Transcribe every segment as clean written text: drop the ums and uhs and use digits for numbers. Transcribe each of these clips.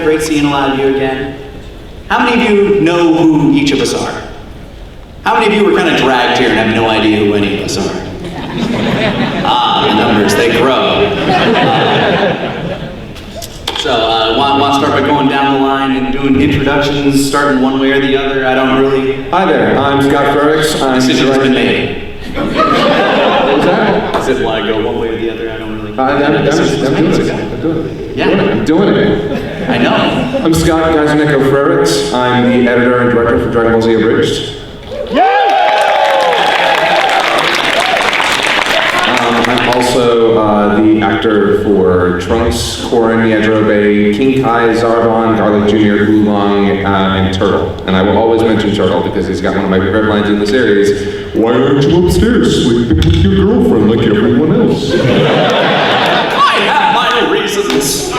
Great seeing a lot of you again. How many of you know who each of us are? How many of you were kind of dragged here and have no idea who any of us are? The numbers, they grow. So I want to start by going down the line and doing introductions, starting one way or the other. I don't really... Hi there, I'm Scott Frericks. Decision's been made. What was that? I said, want to go one way or the other? I don't really... I'm doing it. I know. I'm Scott Frericks. I'm the editor and director for Dragon Ball Z Abridged. I'm also the actor for Trunks, Korin, Yajirobe, King Kai, Zarbon, Garlic Jr., Oolong, and Turtle. And I will always mention Turtle because he's got one of my favorite lines in the series. Why aren't you upstairs sleeping with your girlfriend like everyone else? I have my reasons.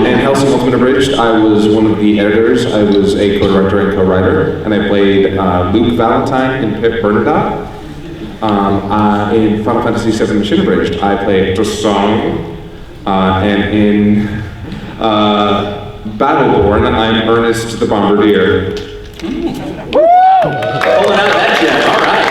In Hellsing Ultimate Abridged, I was one of the editors. I was a co-director and co-writer, and I played Luke Valentine and Pip Bernadotte. In Final Fantasy VII Mission Abridged, I played Drasong, and in Battleborn, I'm Ernest the Bombardier. Pulling out that jet, all right.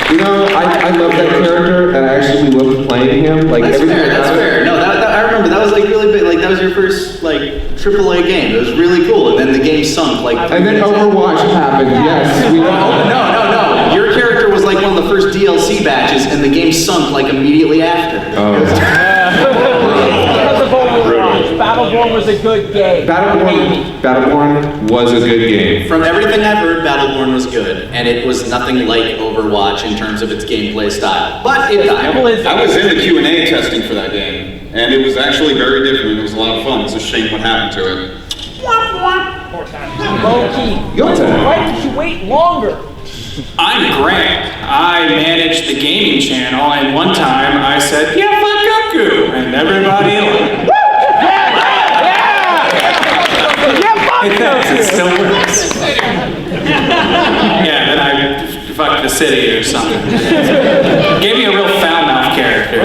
You know, I love that character, and I actually loved playing him. Like that's fair. No, I remember that was like really big. Like that was your first like AAA game. It was really cool, and then the game sunk like. And then Overwatch happened. Yes, we know. No. Your character was like one of the first DLC batches, and the game sunk like immediately after. Oh. Battleborn was a good game. Battleborn was a good game. From everything I've heard, Battleborn was good, and it was nothing like Overwatch in terms of its gameplay style. But it died. I was in the Q&A testing for that game, and it was actually very different. It was a lot of fun. It's a shame what happened to it. Low-key. Your turn. Why didn't you wait longer? I'm Grant. I manage the gaming channel, and one time I said, "Yeah, fuck Goku," and everybody like, it does, it still works. Yeah, then I fucked the city or something. Gave me a real foul-mouthed character.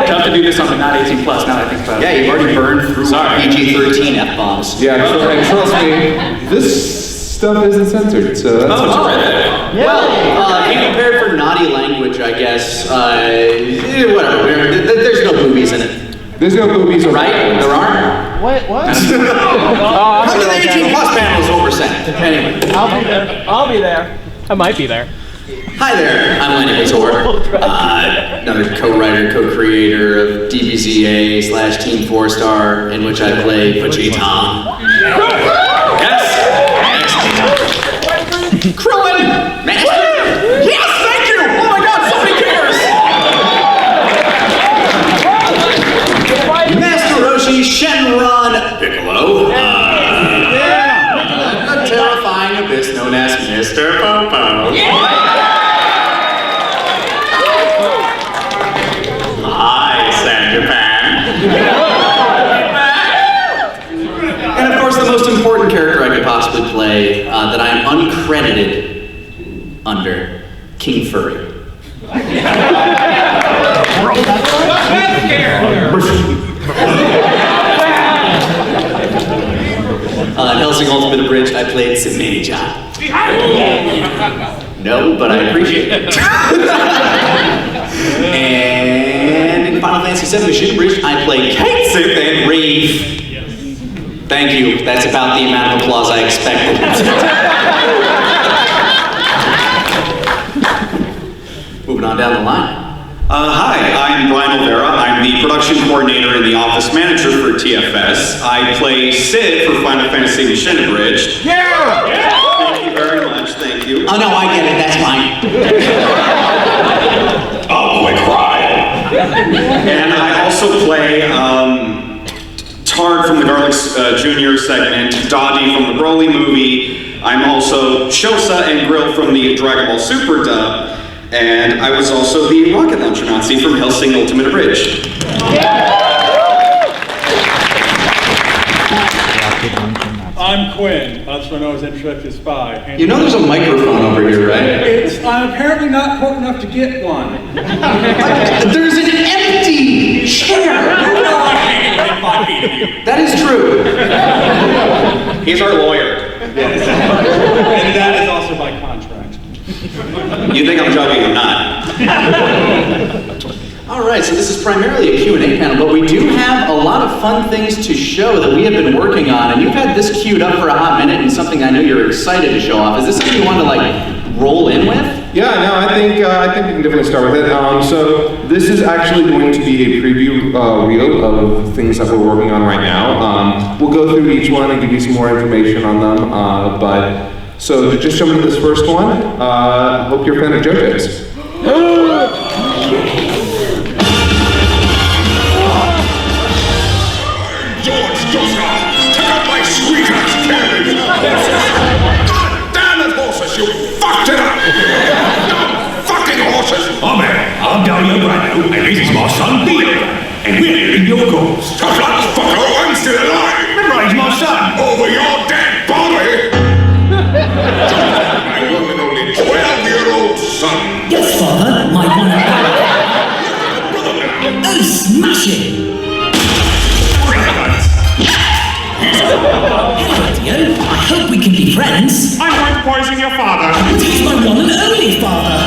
Tough to do this on the not 18 plus, now that I think about it. Yeah, you've already burned through PG-13 F-bombs. Yeah, and trust me, this stuff isn't censored, so that's all right. Well, in compared for naughty language, I guess, whatever. There's no boobies in it. There's no boobies, right? There aren't? What? How many 18 plus panels over sent? Anyway. I'll be there. I might be there. Hi there, I'm Lenny Mazur, another co-writer, co-creator of DBZA/Team 4-Star, in which I play Vegeta. Yes! Krillin! Master! Yes, thank you! Oh my god, somebody cares! Master Roshi Shenron Piccolo. A terrifying abyss known as Mr. Popo. Hi, San Japan. And of course, the most important character I could possibly play that I'm uncredited under, King Furry. In Hellsing Ultimate Abridged, I played Sidney. No, but I appreciate it. And in Final Fantasy VII Mission Abridged, I played Kate, Sith, and Reeve. Thank you. That's about the amount of applause I expected. Moving on down the line. Hi, I'm Brian Olvera. I'm the production coordinator and the office manager for TFS. I play Sid for Final Fantasy Mission Abridged. Yeah! Thank you very much, thank you. Oh no, I get it, that's mine. Oh, quit crying. And I also play Tard from the Garlic Jr. segment, Dottie from the Broly movie. I'm also Shosa and Grill from the Dragon Ball Super dub. And I was also the rocket launcher Nazi from Hellsing Ultimate Abridged. I'm Quinn, also known as Intrepid Spy. And you know there's a microphone over here, right? I'm apparently not important enough to get one. There's an empty chair! 5 feet of you. That is true. He's our lawyer. And that is also by contract. You think I'm joking? I'm not. All right, so this is primarily a Q&A panel, but we do have a lot of fun things to show that we have been working on, and you've had this queued up for a hot minute, and something I know you're excited to show off. Is this something you want to roll in with? Yeah, no, I think we can definitely start with it. So this is actually going to be a preview reel of things that we're working on right now. We'll go through each one and give you some more information on them. So to just jump into this first one, I hope you're a fan of JoJo's. George Joseph, check out my sweet-ass carriage! God damn it, horses, you fucked it up! Dumb fucking horses! Oh man, I'm down here right now, and this is my son Bill, and we're hearing your goals. Tough luck, fucker, I'm still alive! Remember, he's my son. Over your dead body! I want an only 12-year-old son! Yes, father, my one and only. Oh, smashing! Hello, I hope we can be friends. I won't poison your father! But he's my one and only father.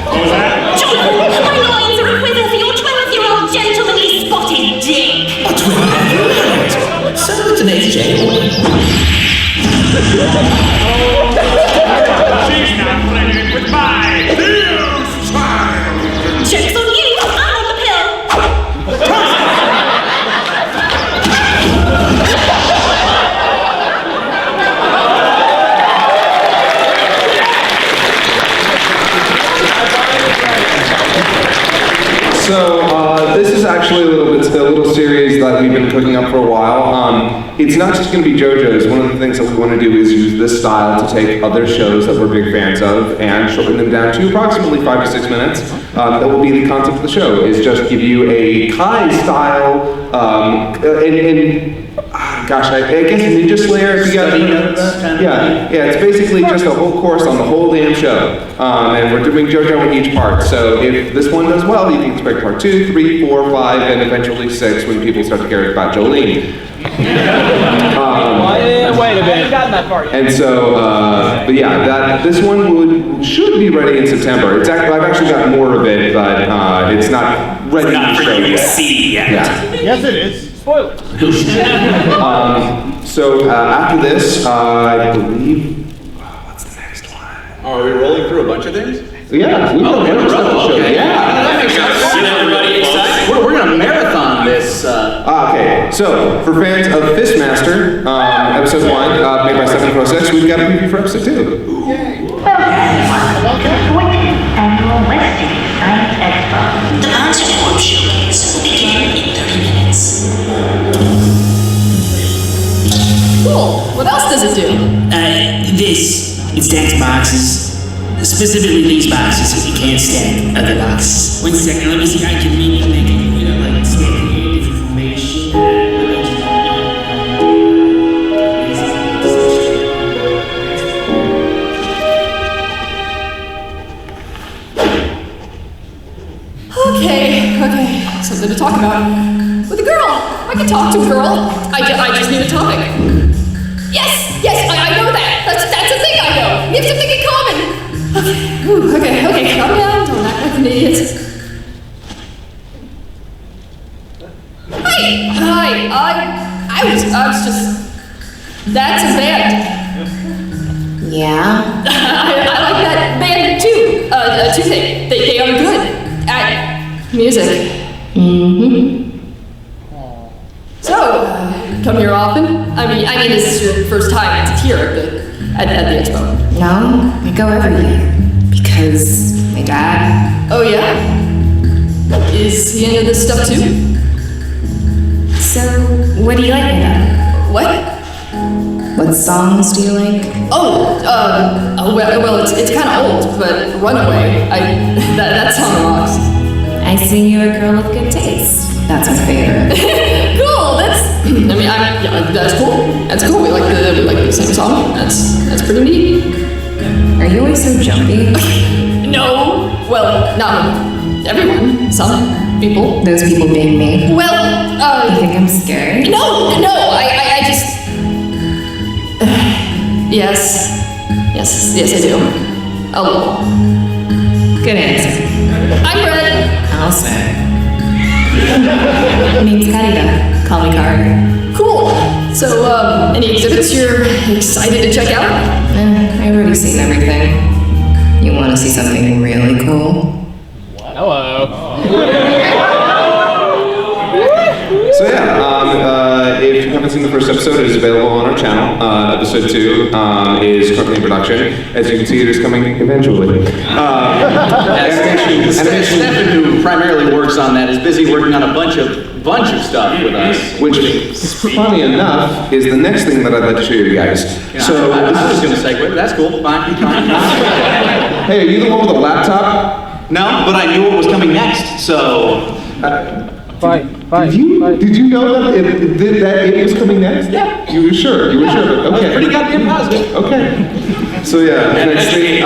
What was that? John, my lines are a quiver for your 12-year-old gentlemanly spotted dick. A twin married. So it's an SJXII. She's not pregnant with my dearest child! Joke's on you, I'm on the pill. So this is actually a little series that we've been cooking up for a while. It's not just going to be JoJo's. One of the things that we want to do is use this style to take other shows that we're big fans of and shorten them down to approximately 5 to 6 minutes. That will be the concept of the show, is just give you a Kai style, gosh, I guess Ninja Slayer, if you guys know that. Yeah, it's basically just a whole course on the whole damn show. And we're doing JoJo in each part. So if this one does well, you can expect part 2, 3, 4, 5, and eventually 6 when people start to care about Jolene. Wait a minute, I haven't gotten that far yet. And so, but yeah, this one should be ready in September. I've actually got more of it, but it's not ready Not to for show you to yet. see yet. Yeah. Yes, it is. Spoilers. So after this, I believe. What's the next one? Oh, are we rolling through a bunch of things? Yeah, we've got a bunch of stuff to show. Okay. Yeah. That makes sense. Get everybody excited. We're gonna marathon this. Okay, so for fans of Fistmaster, episode 1, made by 7 Pro 6, we've got a preview for episode 2. Welcome to Annual Western Science Expo. The Answer Form Showcase will begin in 30 minutes. Cool. What else does it do? This, it stacks boxes. Specifically these boxes, so you can't stack other boxes. 1 second, let me see, I can maybe make it, like stack different formation. Okay, something to talk about. With a girl. I can talk to a girl. I just need a topic. Yes, I know that. That's a thing I know. We have something in common. Okay, calm down. Don't act like an idiot. Hi, I was just... That's a band. Yeah? I like that band too. Tuesday. They are good at music. Mm-hmm. So, come here often? I mean, this is your first time here at the expo. No, I go every year. Because my dad... Oh yeah? Is he into this stuff too? So, what do you like about it? What? What songs do you like? Well, it's kind of old, but Runaway, that song rocks. I see you're a girl with good taste. That's my favorite. Cool, that's cool. That's cool, we like the same song. That's pretty neat. Are you always so jumpy? No, well, not everyone, some. people. Those people being me. Well, You think I'm scary? no, I just... Yes, I do. A little. Good answer. I'm Red. I'll say. Name's Carita. Call me Car. Cool. So, any exhibits you're excited to check out? I've already seen everything. You want to see something really cool? Hello. So yeah, if you haven't seen the first episode, it is available on our channel. Episode 2 is currently in production. As you can see, it is coming eventually. Stefan, who primarily works on that, is busy working on a bunch of stuff with us. Which, funny enough, is the next thing that I'd like to show you guys. So I was going to segue, but that's cool. Fine. Hey, are you the one with the laptop? No, but I knew what was coming next, so... Did you know that it was coming next? Yeah. You were sure? You were sure? I was Okay. pretty goddamn positive. Okay. So yeah, the next thing,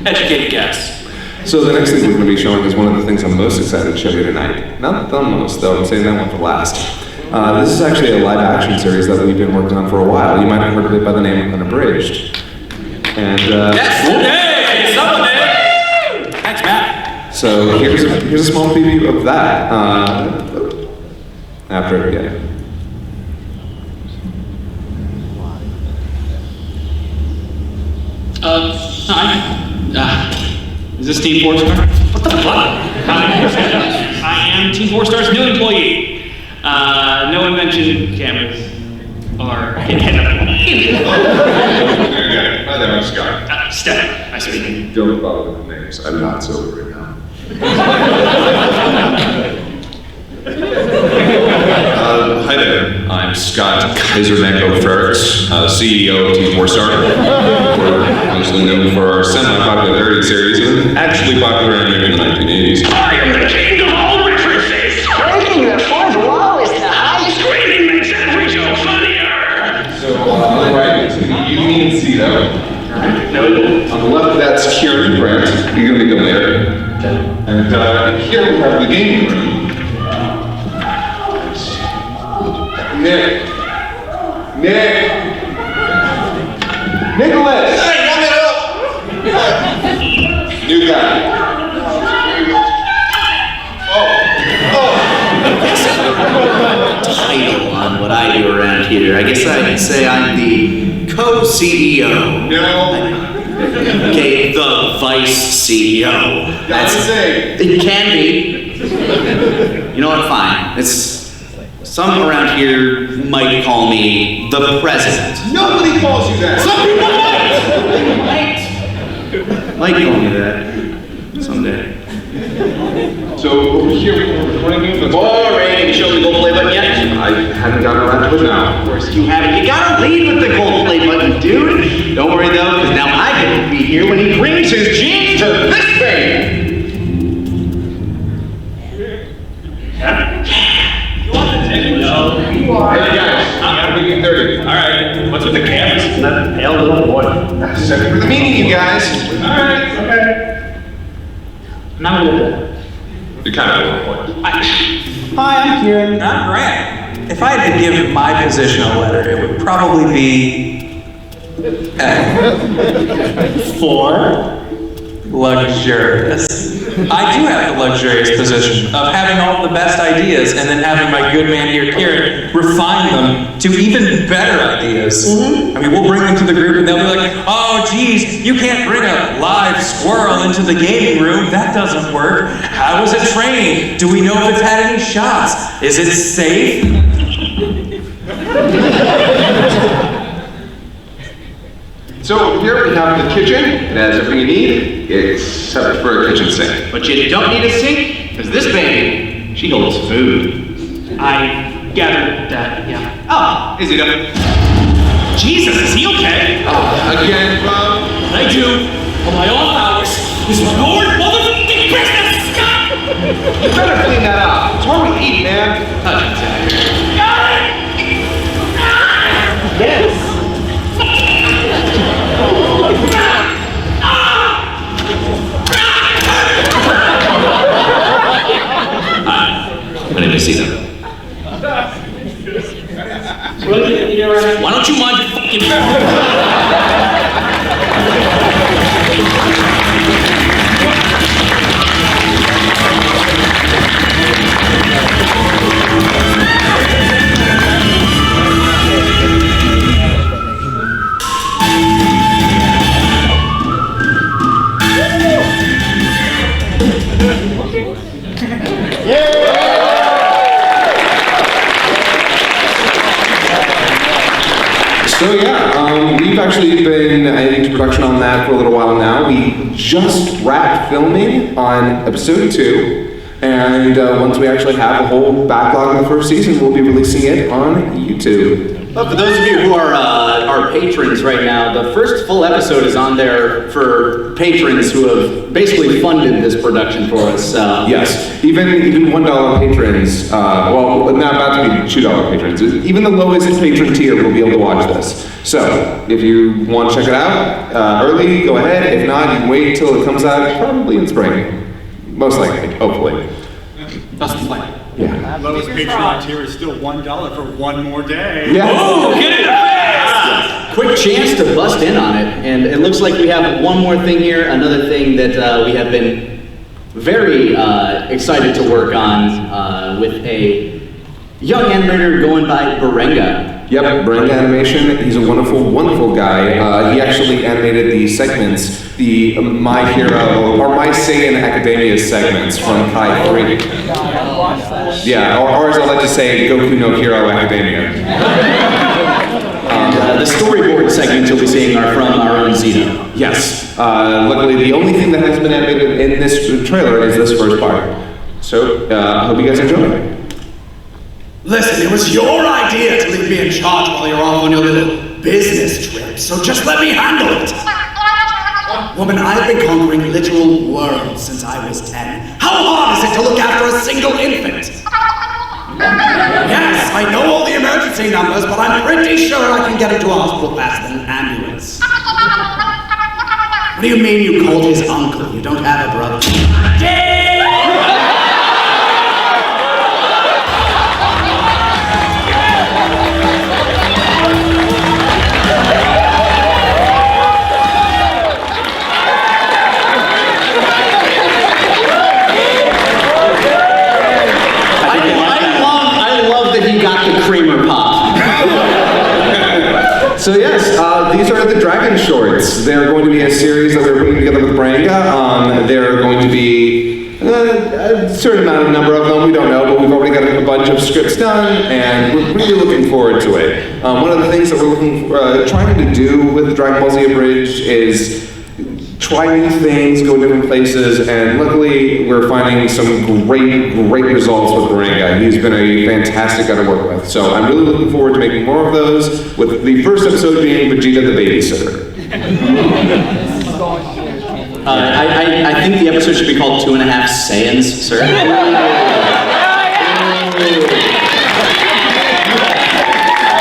Educated guess. so the next thing we're going to be showing is one of the things I'm most excited to show you tonight. Not the most, though. I'm saving that one for last. This is actually a live action series that we've been working on for a while. You might have heard of it by the name of Unabridged. And Hey, someone did. Thanks, Matt. so here's a small preview of that. After yeah. Hi. Is this Team 4-Star? What the fuck? I am Team 4-Star's new employee. No one mentioned cameras or Hi there, I'm Scott. Steph, nice to meet you. Don't bother with the names. I'm not sober right now. Hi there. I'm Scott Kaiser-Mango Ferris, CEO of Team 4-Star. We're mostly known for our semi-popularity series, and actually popular anime in the 1980s. I am the king of all references. Breaking the fourth wall is the highest. Screaming makes every show funnier. So, right, so you can see that. On the left, that's Kieran Brandt. You're gonna go there. And here we have the gaming room. Nicholas! Hey, knock it up! New guy. Title on what I do around here. I guess I'd say I'm the co-CEO. No. Okay, the vice CEO. That's the same. It can be. You know what? Fine. It's some around here might call me the president. Nobody calls you that. Some people might call me that someday. So over here we have a recording booth. Boring. Have you shown the gold play button yet? I haven't gotten around to it now. Of course you haven't. You gotta lead with the gold play button, dude. Don't worry though, because now I get to be here when he brings his jeans to this thing. Hey guys, I'm meeting 30. Alright, what's with the cameras? That pale little boy. Second for the meeting, you guys. Alright, okay. Not a little bit. You're kind of a little point. Hi, I'm Kieran. I'm Grant. If I had to give my position a letter, it would probably be for luxurious. I do have the luxurious position of having all the best ideas and then having my good man here, Kieran, refine them to even better ideas. I mean, we'll bring them to the group and they'll be like, oh geez, you can't bring a live squirrel into the gaming room. That doesn't work. How is it trained? Do we know if it's had any shots? Is it safe? So here we have the kitchen. It has everything you need, except for a kitchen sink. But you don't need a sink, because this baby, she holds food. I gathered that, yeah. Oh, is it up? Jesus, is he okay? Again, Bob. I do. On my off hours. This is your motherfucking business, Scott! You better clean that up. It's where we eat, man. Yes. you mind your fucking business? So yeah, we've actually been into production on that for a little while now. We just wrapped filming on episode 2, and once we actually have a whole backlog of the first season, we'll be releasing it on YouTube. But for those of you who are our patrons right now, the first full episode is on there for patrons who have basically funded this production for us. Yes, even $1 patrons, well, not about to be $2 patrons, even the lowest patron tier will be able to watch this. So, if you want to check it out early, go ahead. If not, you wait till it comes out, probably in spring. Most likely, hopefully. That's the plan. Yeah. Lowest Patreon tier is still $1 for one more day. Yeah. Oh, get in the face! Quick chance to bust in on it, and it looks like we have one more thing here, another thing that we have been very excited to work on with a young animator going by Berenga. Yep, Brand Animation. He's a wonderful, wonderful guy. He actually animated the segments, the My Hero, or My Seiya Academia segments from Kai 3. Yeah, or as I like to say, Goku no Hero Academia. The storyboard segments you'll be seeing are from our own Zeno. Yes. Luckily, the only thing that has been animated in this trailer is this first part. So, hope you guys enjoy. Listen, it was your idea to leave me in charge while you're off on your little business trip, so just let me handle it. Woman, I've been conquering literal worlds since I was 10. How hard is it to look after a single infant? Yes, I know all the emergency numbers, but I'm pretty sure I can get him to a hospital faster than an ambulance. What do you mean you called his uncle? You don't have a brother? So yes, these are the Dragon Shorts. They're going to be a series that we're putting together with Branga. They're going to be a certain number of them, we don't know, but we've already got a bunch of scripts done, and we're really looking forward to it. One of the things that we're trying to do with Dragon Ball Z Abridged is try new things, go different places, and luckily we're finding some great results with Berenga. He's been a fantastic guy to work with. So I'm really looking forward to making more of those, with the first episode being Vegeta the Babysitter. I think the episode should be called 2.5 Saiyans, sir.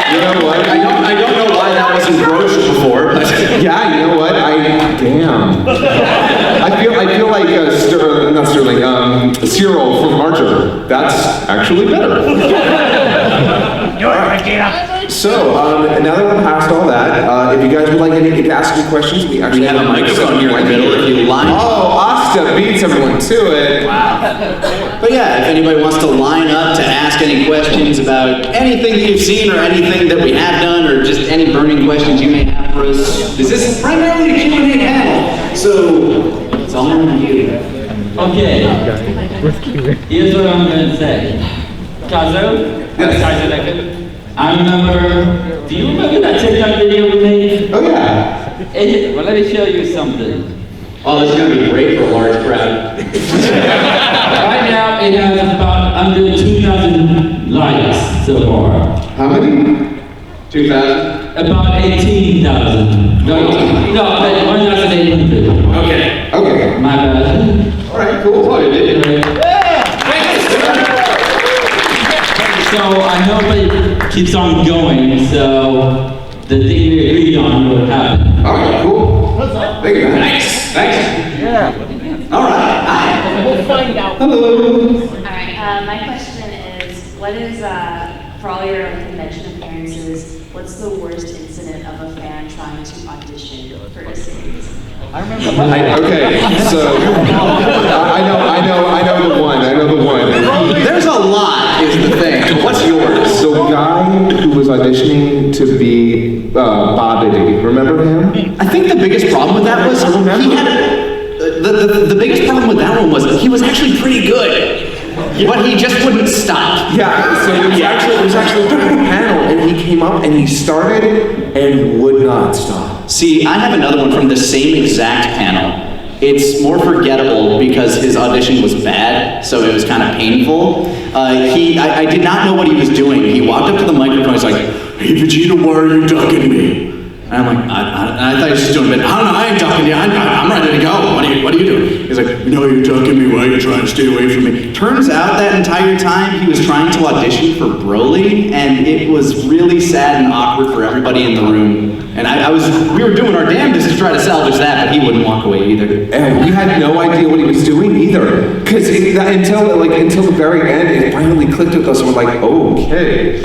You know what? I don't know why that wasn't broached before, but yeah, you know what? Damn. I feel like not Sterling, Cyril from Archer. That's actually better. So, now that we're past all that, if you guys would like to ask any questions, we actually have a microphone here in the middle if you line. Oh, Asta beats everyone to it. Wow. But yeah, if anybody wants to line up to ask any questions about anything that you've seen or anything that we have done or just any burning questions you may have for us, this is primarily a Q&A panel, so it's all on you. Okay, here's what I'm going to say. Kazo? Yes. I remember, do you remember that TikTok video we made? Oh yeah. Well, let me show you something. Oh, this is going to be great for a large crowd. Right now, it has about under 2,000 likes so far. How many? 2,000? About 18,000. No, 1,800. Okay. My bad. All right, cool. So I hope it keeps on going, so the thing we agreed on will happen. All right, cool. Thank you. Thanks. Yeah. All right. Hi. We'll find out. Hello. All right. My question is, what is for all your convention appearances? what's the worst incident of a fan trying to audition for a series? Okay, so I know the one. There's a lot, is the thing. What's yours? The guy who was auditioning to be Bobbity, remember him? I think the biggest problem with that was he had the biggest problem with that one was he was actually pretty good. But he just wouldn't stop. Yeah, so it was actually a panel, and he came up and he started and would not stop. See, I have another one from the same exact panel. It's more forgettable because his audition was bad, so it was kind of painful. I did not know what he was doing. He walked up to the microphone, he's like, "Hey Vegeta, why are you ducking me?" And I'm like, I thought he was just doing a bit. I don't know, I ain't ducking you. I'm ready to go. What are you doing? He's like, "No, you're ducking me. Why are you trying to stay away from me?" Turns out that entire time he was trying to audition for Broly, and it was really sad and awkward for everybody in the room. And we were doing our damnedest to try to salvage that, but he wouldn't walk away either. And we had no idea what he was doing either. Because until the very end, it finally clicked with us, and we're like, okay,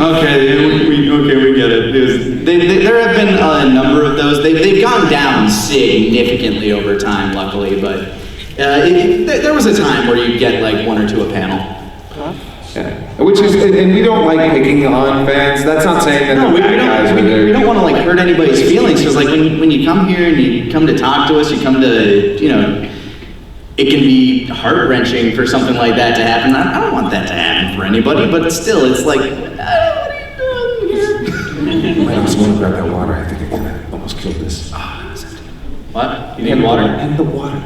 we get it. There have been a number of those. They've gone down significantly over time, luckily, but there was a time where you'd get like one or two a panel. Yeah. Which is, and we don't like picking on fans. That's not saying that we don't want to like hurt anybody's feelings. Because like when you come here and you come to talk to us, you come to, it can be heart-wrenching for something like that to happen. I don't want that to happen for anybody, but still, it's like, what are you doing here? I just want to grab that water. I think I almost killed this. What? You need water? And the water.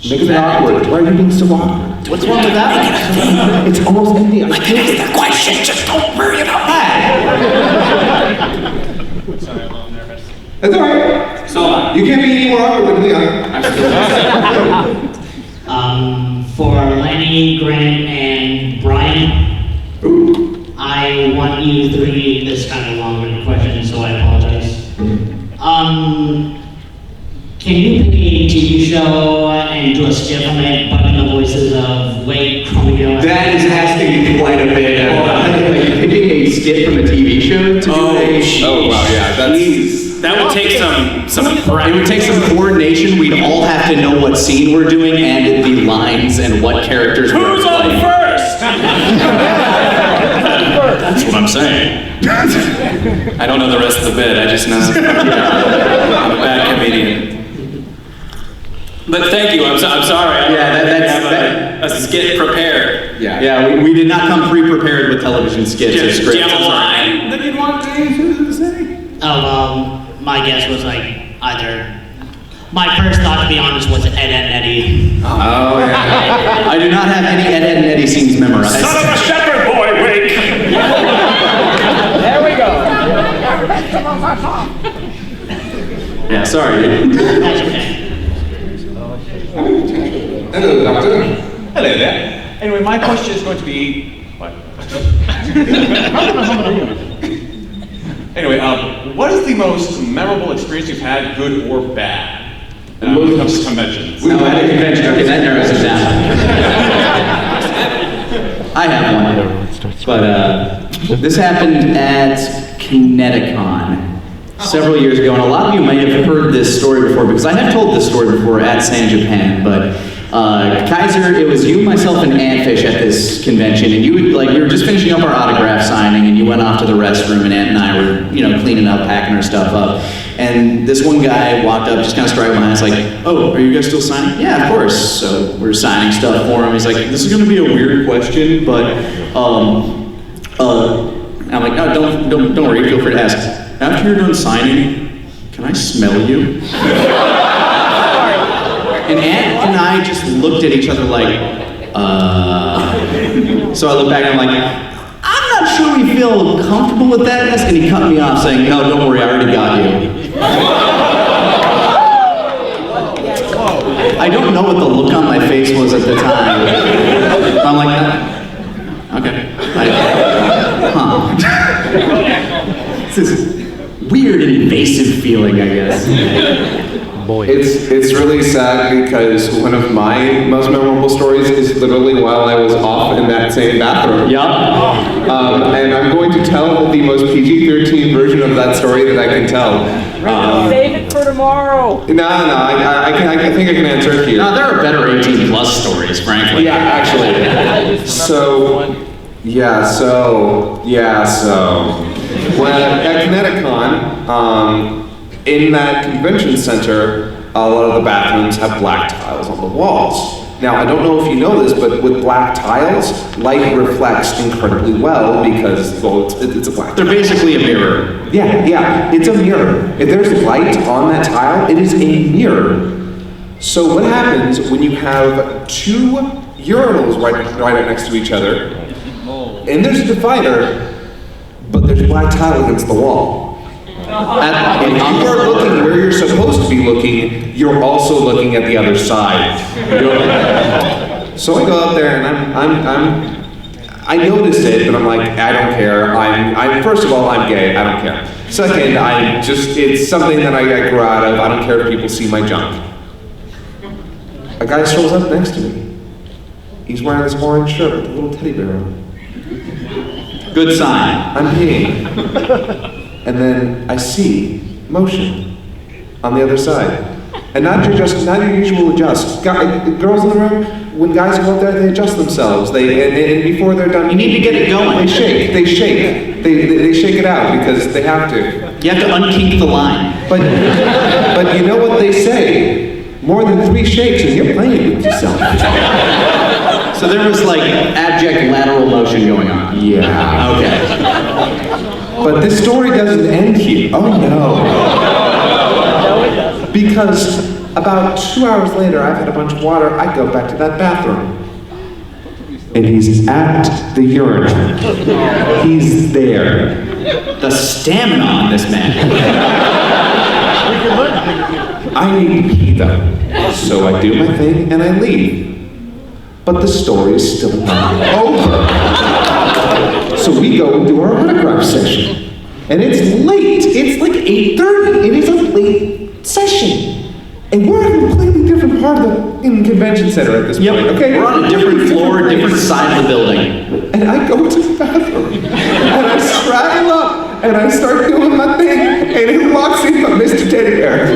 Make it awkward. Why are you being so awkward? What's wrong with that? It's almost empty. I can ask the question, just don't worry about Sorry, I'm a little nervous. That's alright. So, you can't be any more awkward than Leon. For Lenny, Grant, and Brian, I want you three, this is kind of a long-winded question, so I apologize. Can you pick a TV show and do a skit from it, but in the voices of Wade, Chromio? That is asking quite a bit. Picking a skit from a TV show to do a... Oh, wow, yeah, that would take some practice. It would take some coordination. We'd all have to know what scene we're doing and the lines and what characters we're Who's playing. on first? That's what I'm saying. I don't know the rest of the bit. I just know I'm a bad comedian. But thank you. I'm sorry. I have a skit prepared. Yeah. We did not come pre-prepared with television skits or scripts. Do you have a line that you'd want to say? Oh, my guess was like either. My first thought, to be honest, was Ed, Ed, and Eddie. Oh, yeah. I do not have any Ed, Ed, and Eddie scenes memorized. Son of a shepherd boy, wake! There we go. Yeah, sorry. That's okay. Hello, Doctor. Hello there. Anyway, my question is going to be... What? Anyway, what is the most memorable experience you've had, good or bad, when it comes to conventions? No, at a convention. Okay, that narrows it down. I have one. But this happened at Kineticon several years ago, and a lot of you might have heard this story before, because I have told this story before at San Japan, but Kaiser, it was you, myself, and Antfish at this convention, and we were just finishing up our autograph signing, and you went off to the restroom, and Ant and I were, cleaning up, packing our stuff up, and this one guy walked up, just kind of striding behind us, like, "Oh, are you guys still signing?" "Yeah, of course." So we're signing stuff for him. He's like, "This is going to be a weird question, but I'm like, "No, don't worry. Feel free to ask. After you're done signing, can I smell you?" And Ant and I just looked at each other like, So I looked back and I'm like, "I'm not sure we feel comfortable with that." And he cut me off saying, "No, don't worry, I already got you." I don't know what the look on my face was at the time. I'm like, okay. weird invasive feeling, I guess. It's really sad because one of my most memorable stories is literally while I was off in that same bathroom. Yeah. And I'm going to tell the most PG-13 version of that story that I can tell. Save it for tomorrow. No, I think I can answer it here. No, there are better 18 plus stories, frankly. Yeah, actually. So, when at Kineticon, in that convention center, a lot of the bathrooms have black tiles on the walls. Now, I don't know if you know this, but with black tiles, light reflects incredibly well because, well, it's a black They're basically a mirror. Yeah, it's a mirror. If there's light on that tile, it is a mirror. So what happens when you have two urinals right up next to each other, and there's a divider, but there's black tile against the wall? If you are looking where you're supposed to be looking, you're also looking at the other side. So I go out there and I noticed it, but I'm like, I don't care. I'm first of all, I'm gay. I don't care. Second, it's something that I grew out of. I don't care if people see my junk. A guy strolls up next to me. He's wearing this orange shirt with a little teddy bear on. Good sign. I'm peeing. And then I see motion on the other side. And not your usual adjust. Girls in the room, when guys go up there, they adjust themselves. And before they're done, you need to get it going. They shake. They shake it out because they have to. You have to unkink the line. But you know what they say? More than 3 shakes and you're playing with yourself. So there was like abject lateral motion going on. Yeah. Okay. But this story doesn't end here. Oh no. Because about 2 hours later, I've had a bunch of water, I go back to that bathroom. And he's at the urinal. He's there. The stamina on this man. I need to pee though. So I do my thing and I leave. But the story is still not over. So we go and do our autograph session. And it's late. It's like 8:30. It is a late session. And we're in a completely different part of the convention center at this point. Okay? We're on a different floor, different side of the building. And I go to the bathroom. And I straddle up. And I start doing my thing. And who walks in but Mr. Teddy Bear?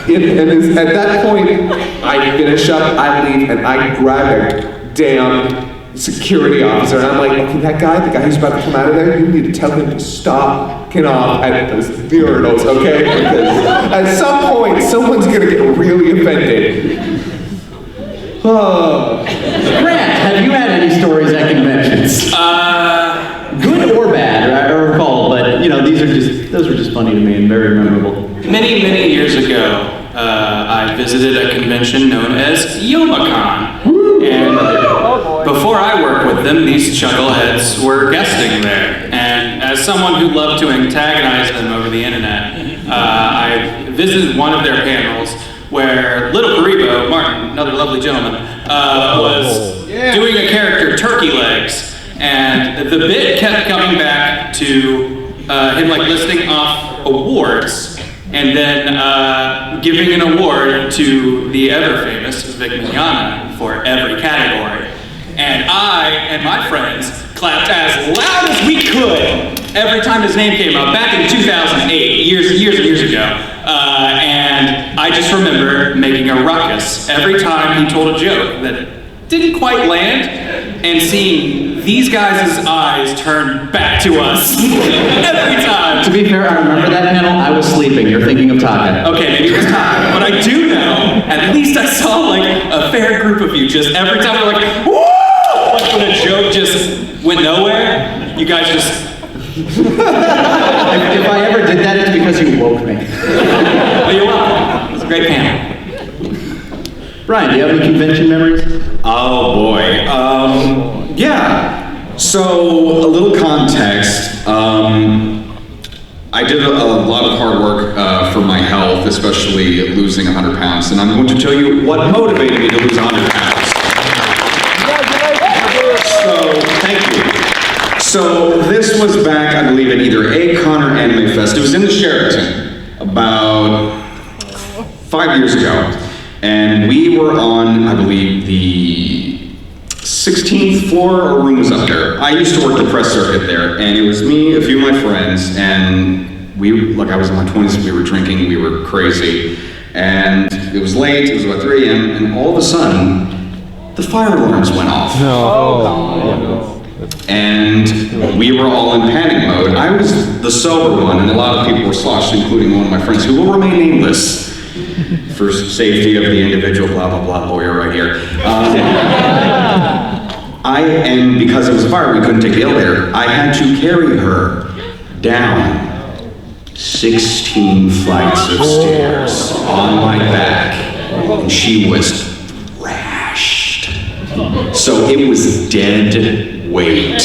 And at that point, I finish up, I leave, and I grab a damn security officer, and I'm like, okay, the guy who's about to come out of there, you need to tell him to stop getting off at those urinals, okay? Because at some point, someone's gonna get really offended. Oh. Grant, have you had any stories at conventions? Good or bad, I recall, but you know, those were just funny to me and very memorable. Many years ago, I visited a convention known as YomaCon. And before I worked with them, these chuckleheads were guesting there. And as someone who loved to antagonize them over the internet, I visited one of their panels where Little Karibo, Martin, another lovely gentleman, was doing a character, Turkey Legs. And the bit kept coming back to him like listing off awards and then giving an award to the ever-famous Vic Mignogna for every category. And I and my friends clapped as loud as we could every time his name came up, back in 2008, years ago. And I just remember making a ruckus every time he told a joke that didn't quite land, and seeing these guys' eyes turn back to us every time. To be fair, I remember that panel. I was sleeping. You're thinking of Taka. Okay, maybe it was Taka, but I do know, at least I saw like a fair group of you just every time they're like, woo! Like when a joke just went nowhere, you guys just... if I ever did that, it's because you woke me. Well, you're welcome. It was a great panel. Brian, do you have any convention memories? Oh boy. Yeah. So a little context. I did a lot of hard work for my health, especially losing 100 pounds, and I'm going to tell you what motivated me to lose 100 pounds. So, thank you. So this was back, I believe, at either A-Con or Anime Fest. It was in the Sheraton about 5 years ago. And we were on, I believe, the 16th floor. Our room was up there. I used to work the press circuit there, and it was me, a few of my friends, and I was in my 20s, we were drinking, we were crazy. And it was late, it was about 3 a.m., and all of a sudden, the fire alarms went off. And we were all in panic mode. I was the sober one, and a lot of people were sloshed, including one of my friends who will remain nameless for safety of the individual, blah, blah, blah, lawyer right here. And because it was a fire, we couldn't take the elevator. I had to carry her down 16 flights of stairs on my back, and she was thrashed. So it was dead weight.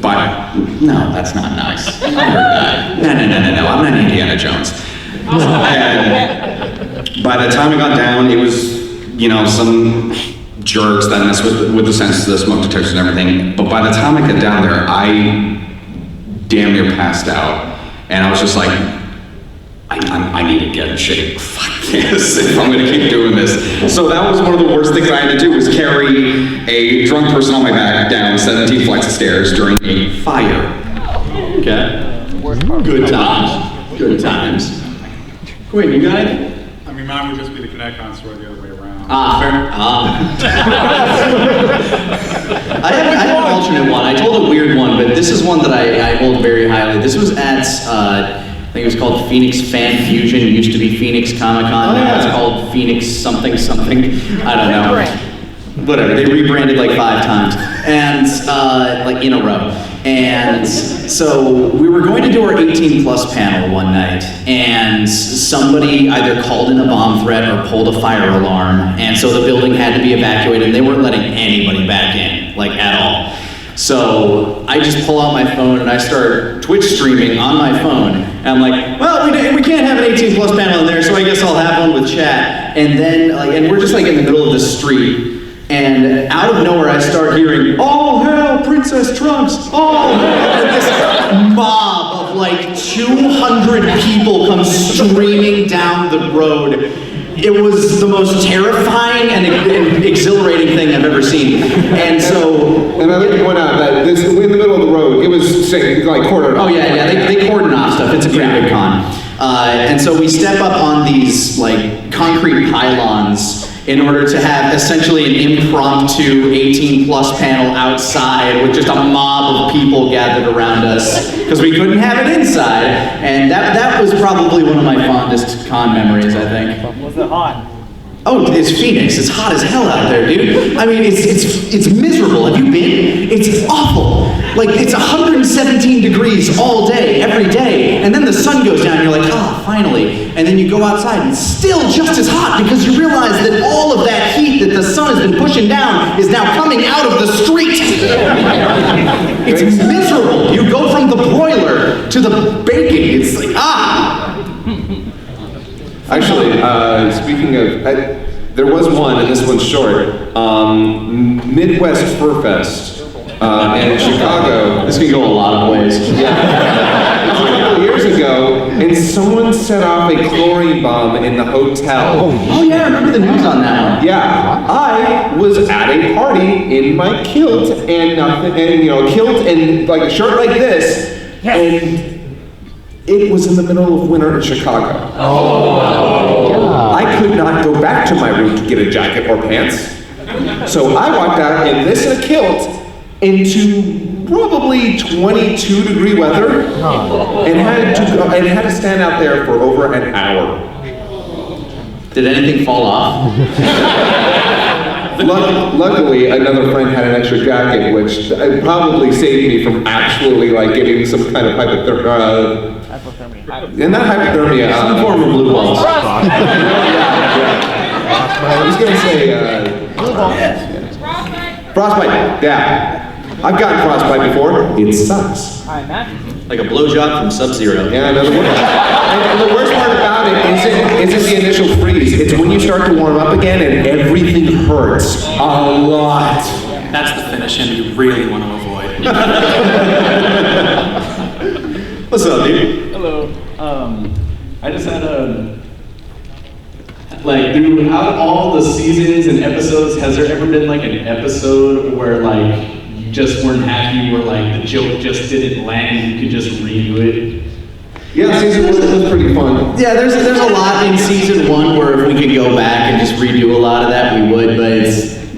But, no, that's not nice. I heard that. No, I'm not Indiana Jones. And by the time I got down, it was, some jerks that mess with the sensors, the smoke detectors and everything. But by the time I got down there, I damn near passed out. And I was just like, I need to get in shape. Fuck this, if I'm gonna keep doing this. So that was one of the worst things I had to do, was carry a drunk person on my back down 17 flights of stairs during a fire. Okay? Good times. Good times. Quinn, you got it? I mean, mine would just be the Connect-On story the other way around. Fair. I have an alternate one. I told a weird one, but this is one that I hold very highly. This was at, I think it was called Phoenix Fan Fusion. It used to be Phoenix Comic-Con. Now it's called Phoenix something something. I don't know. Whatever. They rebranded like 5 times. And, in a row. And so we were going to do our 18 plus panel one night, and somebody either called in a bomb threat or pulled a fire alarm, and so the building had to be evacuated, and they weren't letting anybody back in, at all. So I just pull out my phone and I start Twitch streaming on my phone, and I'm like, well, we can't have an 18 plus panel in there, so I guess I'll have one with chat. And then, and we're just in the middle of the street, and out of nowhere I start hearing, "All hail Princess Trunks! All hail!" And this mob of 200 people come streaming down the road. It was the most terrifying and exhilarating thing I've ever seen. And so... And I'd like to point out that in the middle of the road, it was cordoned off. Oh yeah, they cordon off stuff. It's a pretty big con. And so we step up on these concrete pylons in order to have essentially an impromptu 18 plus panel outside with just a mob of people gathered around us, because we couldn't have it inside. And that was probably one of my fondest con memories, I think. Was it hot? Oh, it's Phoenix. It's hot as hell out there, dude. I mean, it's miserable. Have you been? It's awful. It's 117 degrees all day, every day. And then the sun goes down and you're like, finally. And then you go outside and it's still just as hot, because you realize that all of that heat that the sun has been pushing down is now coming out of the street. It's miserable. You go from the broiler to the baking. It's Actually, speaking of, there was one, and this one's short, Midwest Fur Fest in Chicago. This can go a lot of ways. Yeah. A couple of years ago, and someone set off a chlorine bomb in the hotel. Oh yeah, I remember the news on that one. Yeah, I was at a party in my kilt and kilt and a shirt like this, and it was in the middle of winter in Chicago. I could not go back to my room to get a jacket or pants. So I walked out in this and a kilt into probably 22 degree weather and had to stand out there for over an hour. Did anything fall off? Luckily, another friend had an extra jacket, which probably saved me from actually getting some kind of hypothermia. And not hypothermia, some form of blue balls. I was going to say frostbite. Yeah, I've gotten frostbite before. It sucks. I imagine. Like a blowjob from Sub-Zero. Yeah, another one. And the worst part about it isn't the initial freeze. It's when you start to warm up again and everything hurts a lot. That's the finish him you really want to avoid. What's up, dude? Hello. I just had like, throughout all the seasons and episodes, has there ever been like an episode where like you just weren't happy, where like the joke just didn't land and you could just redo it? Yeah, season 1 was pretty fun. Yeah, there's a lot in season 1 where if we could go back and just redo a lot of that, we would, but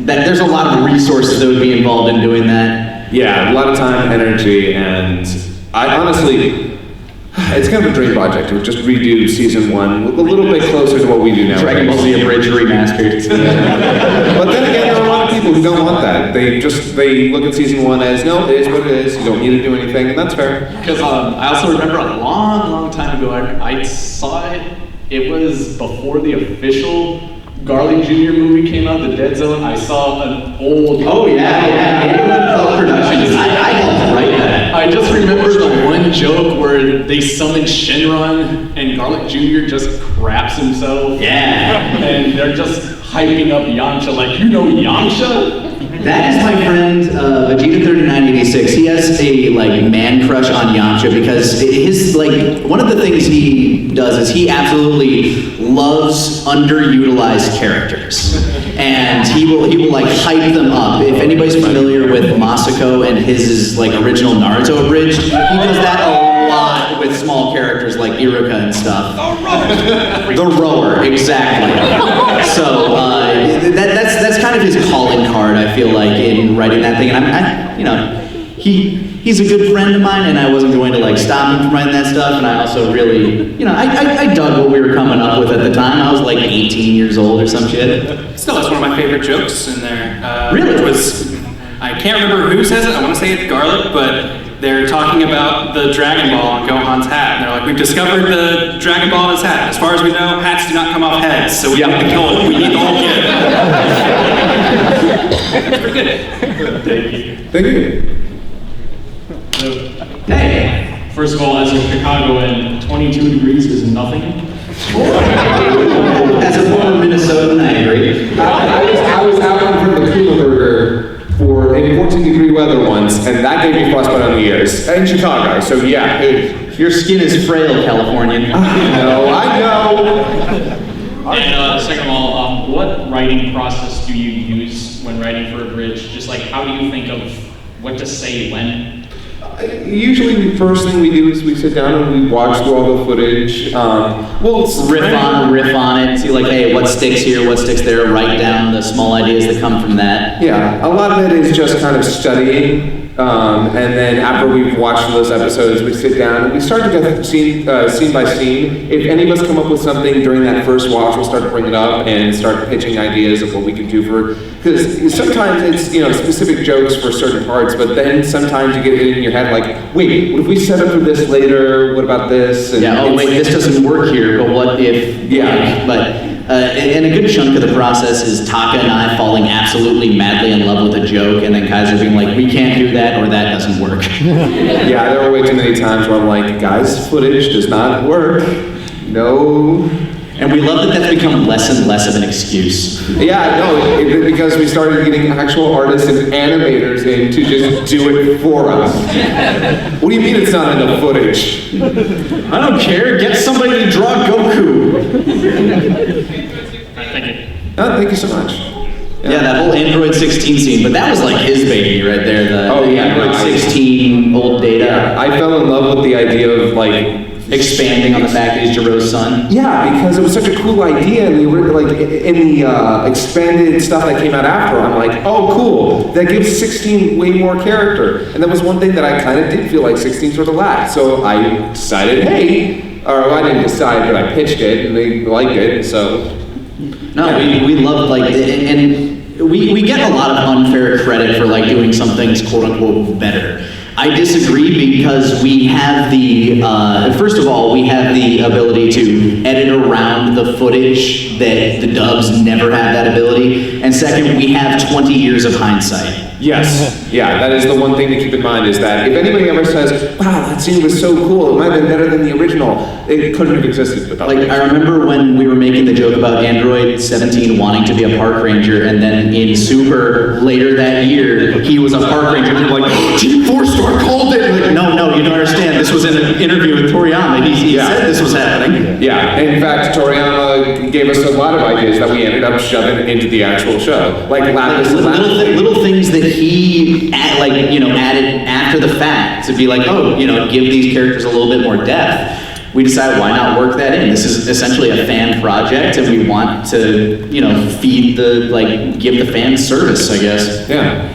there's a lot of resources that would be involved in doing that. Yeah, a lot of time, energy, and I honestly, it's kind of a dream project to just redo season 1 a little bit closer to what we do now. Dragon Ball Z Abridged remastered. But then again, there are a lot of people who don't want that. They look at season 1 as, no, it is what it is, you don't need to do anything, and that's fair. Because I also remember a long time ago, I saw it was before the official Garlic Jr. movie came out, The Dead Zone. I saw an old... Oh, yeah. Productions. I helped write that. I just remember the one joke where they summon Shenron and Garlic Jr. just craps himself. Yeah. And they're just hyping up Yamcha, like, you know Yamcha? That is my friend Vegeta3986. He has a man crush on Yamcha because his one of the things he does is he absolutely loves underutilized characters, and he will hype them up. If anybody's familiar with Masako and his original Naruto abridged, he does that a lot with small characters like Iruka and stuff. The rower, exactly. So that's kind of his calling card, I feel like, in writing that thing. And he's a good friend of mine, and I wasn't going to stop him from writing that stuff. And I also really, I dug what we were coming up with at the time. I was 18 years old or some shit. Still, that's one of my favorite jokes in there. Really? Which was, I can't remember who says it. I want to say it's Garlic, but they're talking about the Dragon Ball on Gohan's hat. And they're like, we've discovered the Dragon Ball in his hat. As far as we know, hats do not come off heads, so we have to kill it. We need the whole kid. It's pretty good. Thank you. Thank you. Hey. First of all, as a Chicagoan, 22 degrees is nothing. As a former Minnesotan, I agree. I was out on the Cooler Burger in 14-degree weather once, and that gave me frostbite on the ears. In Chicago, so yeah. Your skin is frail, Californian. I know. And second of all, what writing process do you use when writing for a bridge? Just how do you think of what to say when? Usually the first thing we do is we sit down and we watch through all the footage. We'll riff on it, see hey, what sticks here, what sticks there, write down the small ideas that come from that. Yeah, a lot of it is just kind of studying. And then after we've watched those episodes, we sit down and we start to go scene by scene. If any of us come up with something during that first watch, we'll start to bring it up and start pitching ideas of what we can do because sometimes it's, specific jokes for certain parts, but then sometimes you get it in your head wait, what if we set up for this later? What about this? And wait, this doesn't work here, but what if? Yeah. And a good chunk of the process is Taka and I falling absolutely madly in love with a joke, and then Kaiser being we can't do that, or that doesn't work. Yeah, there were way too many times where I'm guys, footage does not work. No. And we love that that's become less and less of an excuse. Yeah, no, because we started getting actual artists and animators in to just do it for us. What do you mean it's not enough footage? I don't care, get somebody to draw Goku. Thank you. Oh, thank you so much. Yeah, that whole Android 16 scene, but that was his baby right there, the Android 16 old data. Yeah, I fell in love with the idea of expanding on the fact that he's Jiro's son. Yeah, because it was such a cool idea, and in the expanded stuff that came out after, I'm oh, cool. That gives 16 way more character, and that was one thing that I kind of did feel 16 sort of lacked. So I decided, hey, or I didn't decide, but I pitched it, and they liked it, so. No, yeah. we love and we get a lot of unfair credit for doing some things quote unquote better. I disagree because we have the, first of all, we have the ability to edit around the footage that the dubs never have that ability. And second, we have 20 years of hindsight. Yes. Yeah, that is the one thing to keep in mind is that if anybody ever says, wow, that scene was so cool, it might have been better than the original, it couldn't have existed without Like, it. I remember when we were making the joke about Android 17 wanting to be a park ranger, and then in Super, later that year, he was a park ranger, and people were like, oh, Team 4-star called it! Like, no, you don't understand, this was in an interview with Toriyama, he said this was happening. Yeah, in fact, Toriyama gave us a lot of ideas that we ended up shoving into the actual show. Like Little things that he added after the fact to be like, give these characters a little bit more depth. We decided, why not work that in? This is essentially a fan project, and we want to, feed give the fans service, I guess. Yeah.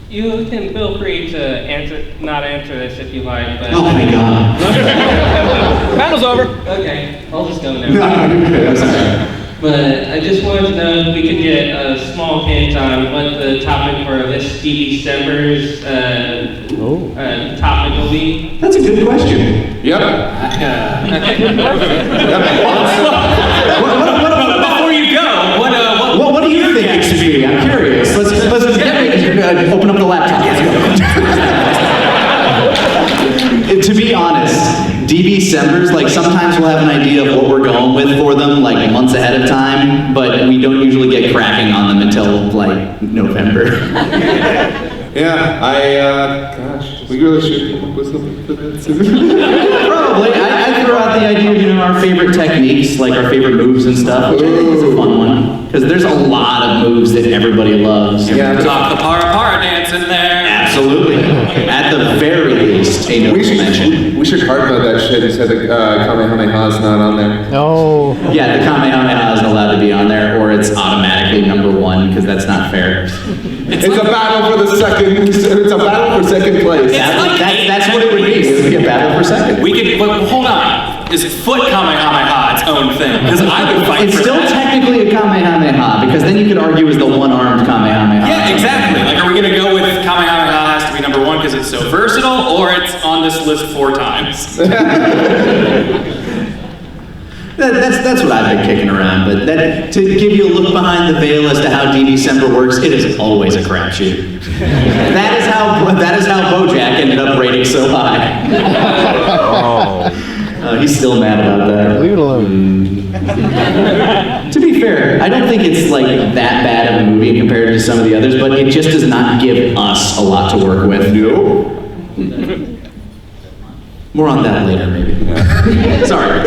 You can feel free to not answer this if you like, but... Oh my god. Battle's over. Okay, I'll just go now. No, you're good. But I just wanted to know if we could get a small hint on what the topic for this December's topic will be. That's a good question. Yep. Before you go, what do you think it should be? I'm curious. Let's open up the laptop. To be honest, DBcembers, sometimes we'll have an idea of what we're going with for them, months ahead of time, but we don't usually get cracking on them until, November. Yeah, gosh, we really should come up with something for that soon. Probably. I throw out the idea of, our favorite techniques, our favorite moves and stuff, which I think is a fun one. Because there's a lot of moves that everybody loves. Yeah, talk the para dance in there. Absolutely. At the very least, a notable mention. We should hard mode that shit and say the Kamehameha's not on there. No. Yeah, the Kamehameha isn't allowed to be on there, or it's automatically #1, because that's not fair. It's a battle for the second. It's a battle for second place. That's what it would be. It would be a battle for second. We could, but hold on. Is foot Kamehameha its own thing? Because I would fight It's for still that. technically a Kamehameha, because then you could argue it's the one-armed Kamehameha. Yeah, exactly. Are we going to go with Kamehameha has to be #1 because it's so versatile, or it's on this list 4 times? That's what I've been kicking around, but to give you a look behind the veil as to how DBcember works, it is always a crapshoot. That is how BoJack ended up rating so high. He's still mad about that. Leave it alone. To be fair, I don't think it's that bad of a movie compared to some of the others, but it just does not give us a lot to work with. No. More on that later, maybe. Sorry.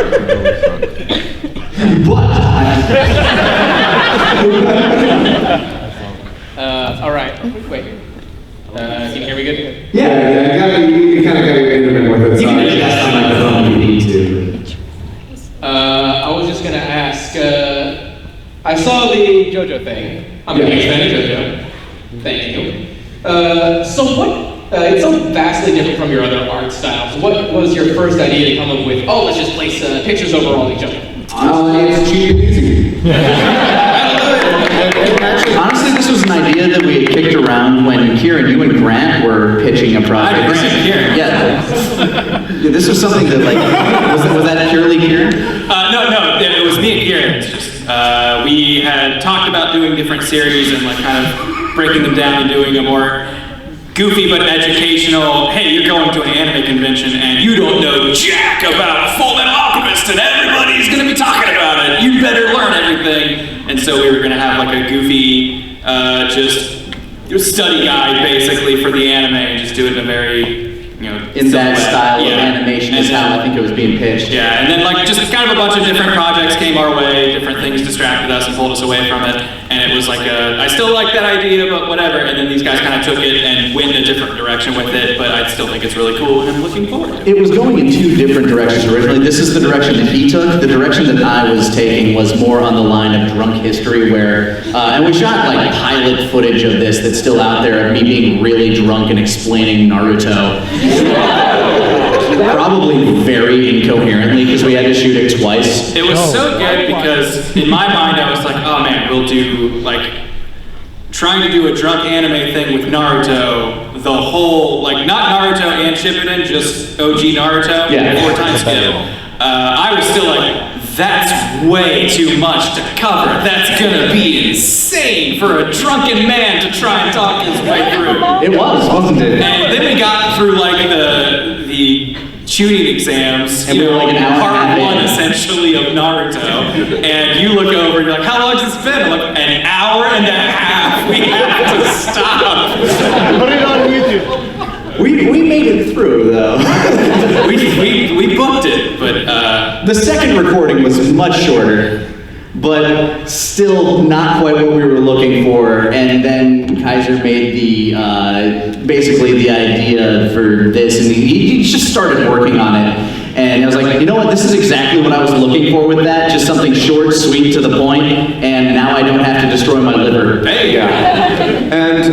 all right. Wait. Can you hear me good? Yeah, you kind of got to get into with it. You can adjust the microphone if you need to. I was just gonna ask. I saw the JoJo thing. I'm a huge fan of JoJo. Thank you. So what? It's so vastly different from your other art styles. What was your first idea to come up with? Oh, let's just place pictures over all each other. It's cheap and easy. Honestly, this was an idea that we had kicked around when Kieran, you and Grant were pitching a project. Yeah. This was something that was that purely Kieran? No, it was me and Kieran. It's just, we had talked about doing different series and kind of breaking them down and doing a more goofy but educational, hey, you're going to an anime convention and you don't know jack about Full Metal Alchemist and everybody's going to be talking about it. You better learn everything. And so we were going to have a goofy, just study guide basically for the anime and just do it in a very, in that style of animation is how I think it was being pitched. Yeah, and then just kind of a bunch of different projects came our way, different things distracted us and pulled us away from it, and it was I still like that idea, but whatever, and then these guys kind of took it and went in a different direction with it, but I still think it's really cool, and I'm looking forward to it. It was going in 2 different directions originally. This is the direction that he took. The direction that I was taking was more on the line of drunk history where, and we shot pilot footage of this that's still out there of me being really drunk and explaining Naruto. Probably very incoherently because we had to shoot it twice. It was so good because in my mind I was like, oh man, we'll do trying to do a drunk anime thing with Naruto, the whole not Naruto and Shippuden, just OG Naruto, 4 times skill. I was still That's way too much to cover. That's gonna be insane for a drunken man to try and talk his way through. It was, wasn't it? And then we got through like the shooting exams, And we were like an hour and a part half one in. essentially of Naruto, and you look over and you're like, how long has this been? I'm like, an hour and a half. We have to stop. Put it on YouTube. We made it through though. we booked it, but The second recording was much shorter, but still not quite what we were looking for. And then Kaiser made the basically the idea for this, and he just started working on it. And I was like, you know what? This is exactly what I was looking for with that. Just something short, sweet, to the point, and now I don't have to destroy my liver. hey, And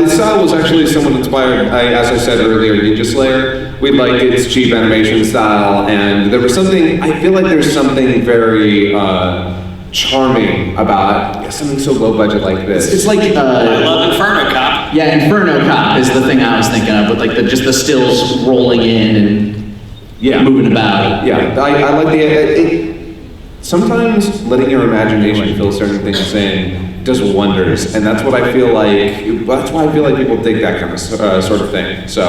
the style was actually somewhat inspired, as I said earlier, Ninja Slayer. We liked its cheap animation style, and there was something, I feel like there's something very charming about something so low budget like this. It's like I love Inferno Cop. Yeah, Inferno Cop is the thing I was thinking of, with like just the stills rolling in and moving about. Yeah, I like sometimes letting your imagination fill certain things in does wonders, and that's what I feel like. That's why I feel like people dig that kind of sort of thing. So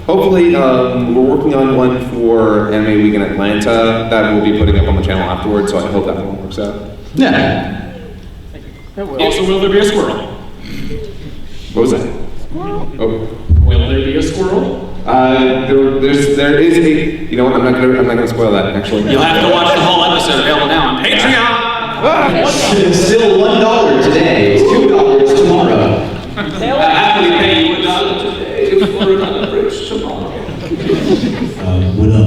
hopefully, we're working on one for Anime Week in Atlanta that we'll be putting up on the channel afterwards. So I hope that one works out. Yeah. Also, will there be a squirrel? What was that? Oh. Will there be a squirrel? There is a. You know what? I'm not gonna spoil that. Actually, You'll have to watch the whole episode available now on Patreon. It's still $1 today. It's $2 tomorrow. Happily pay you $1 today for another bridge tomorrow. What up?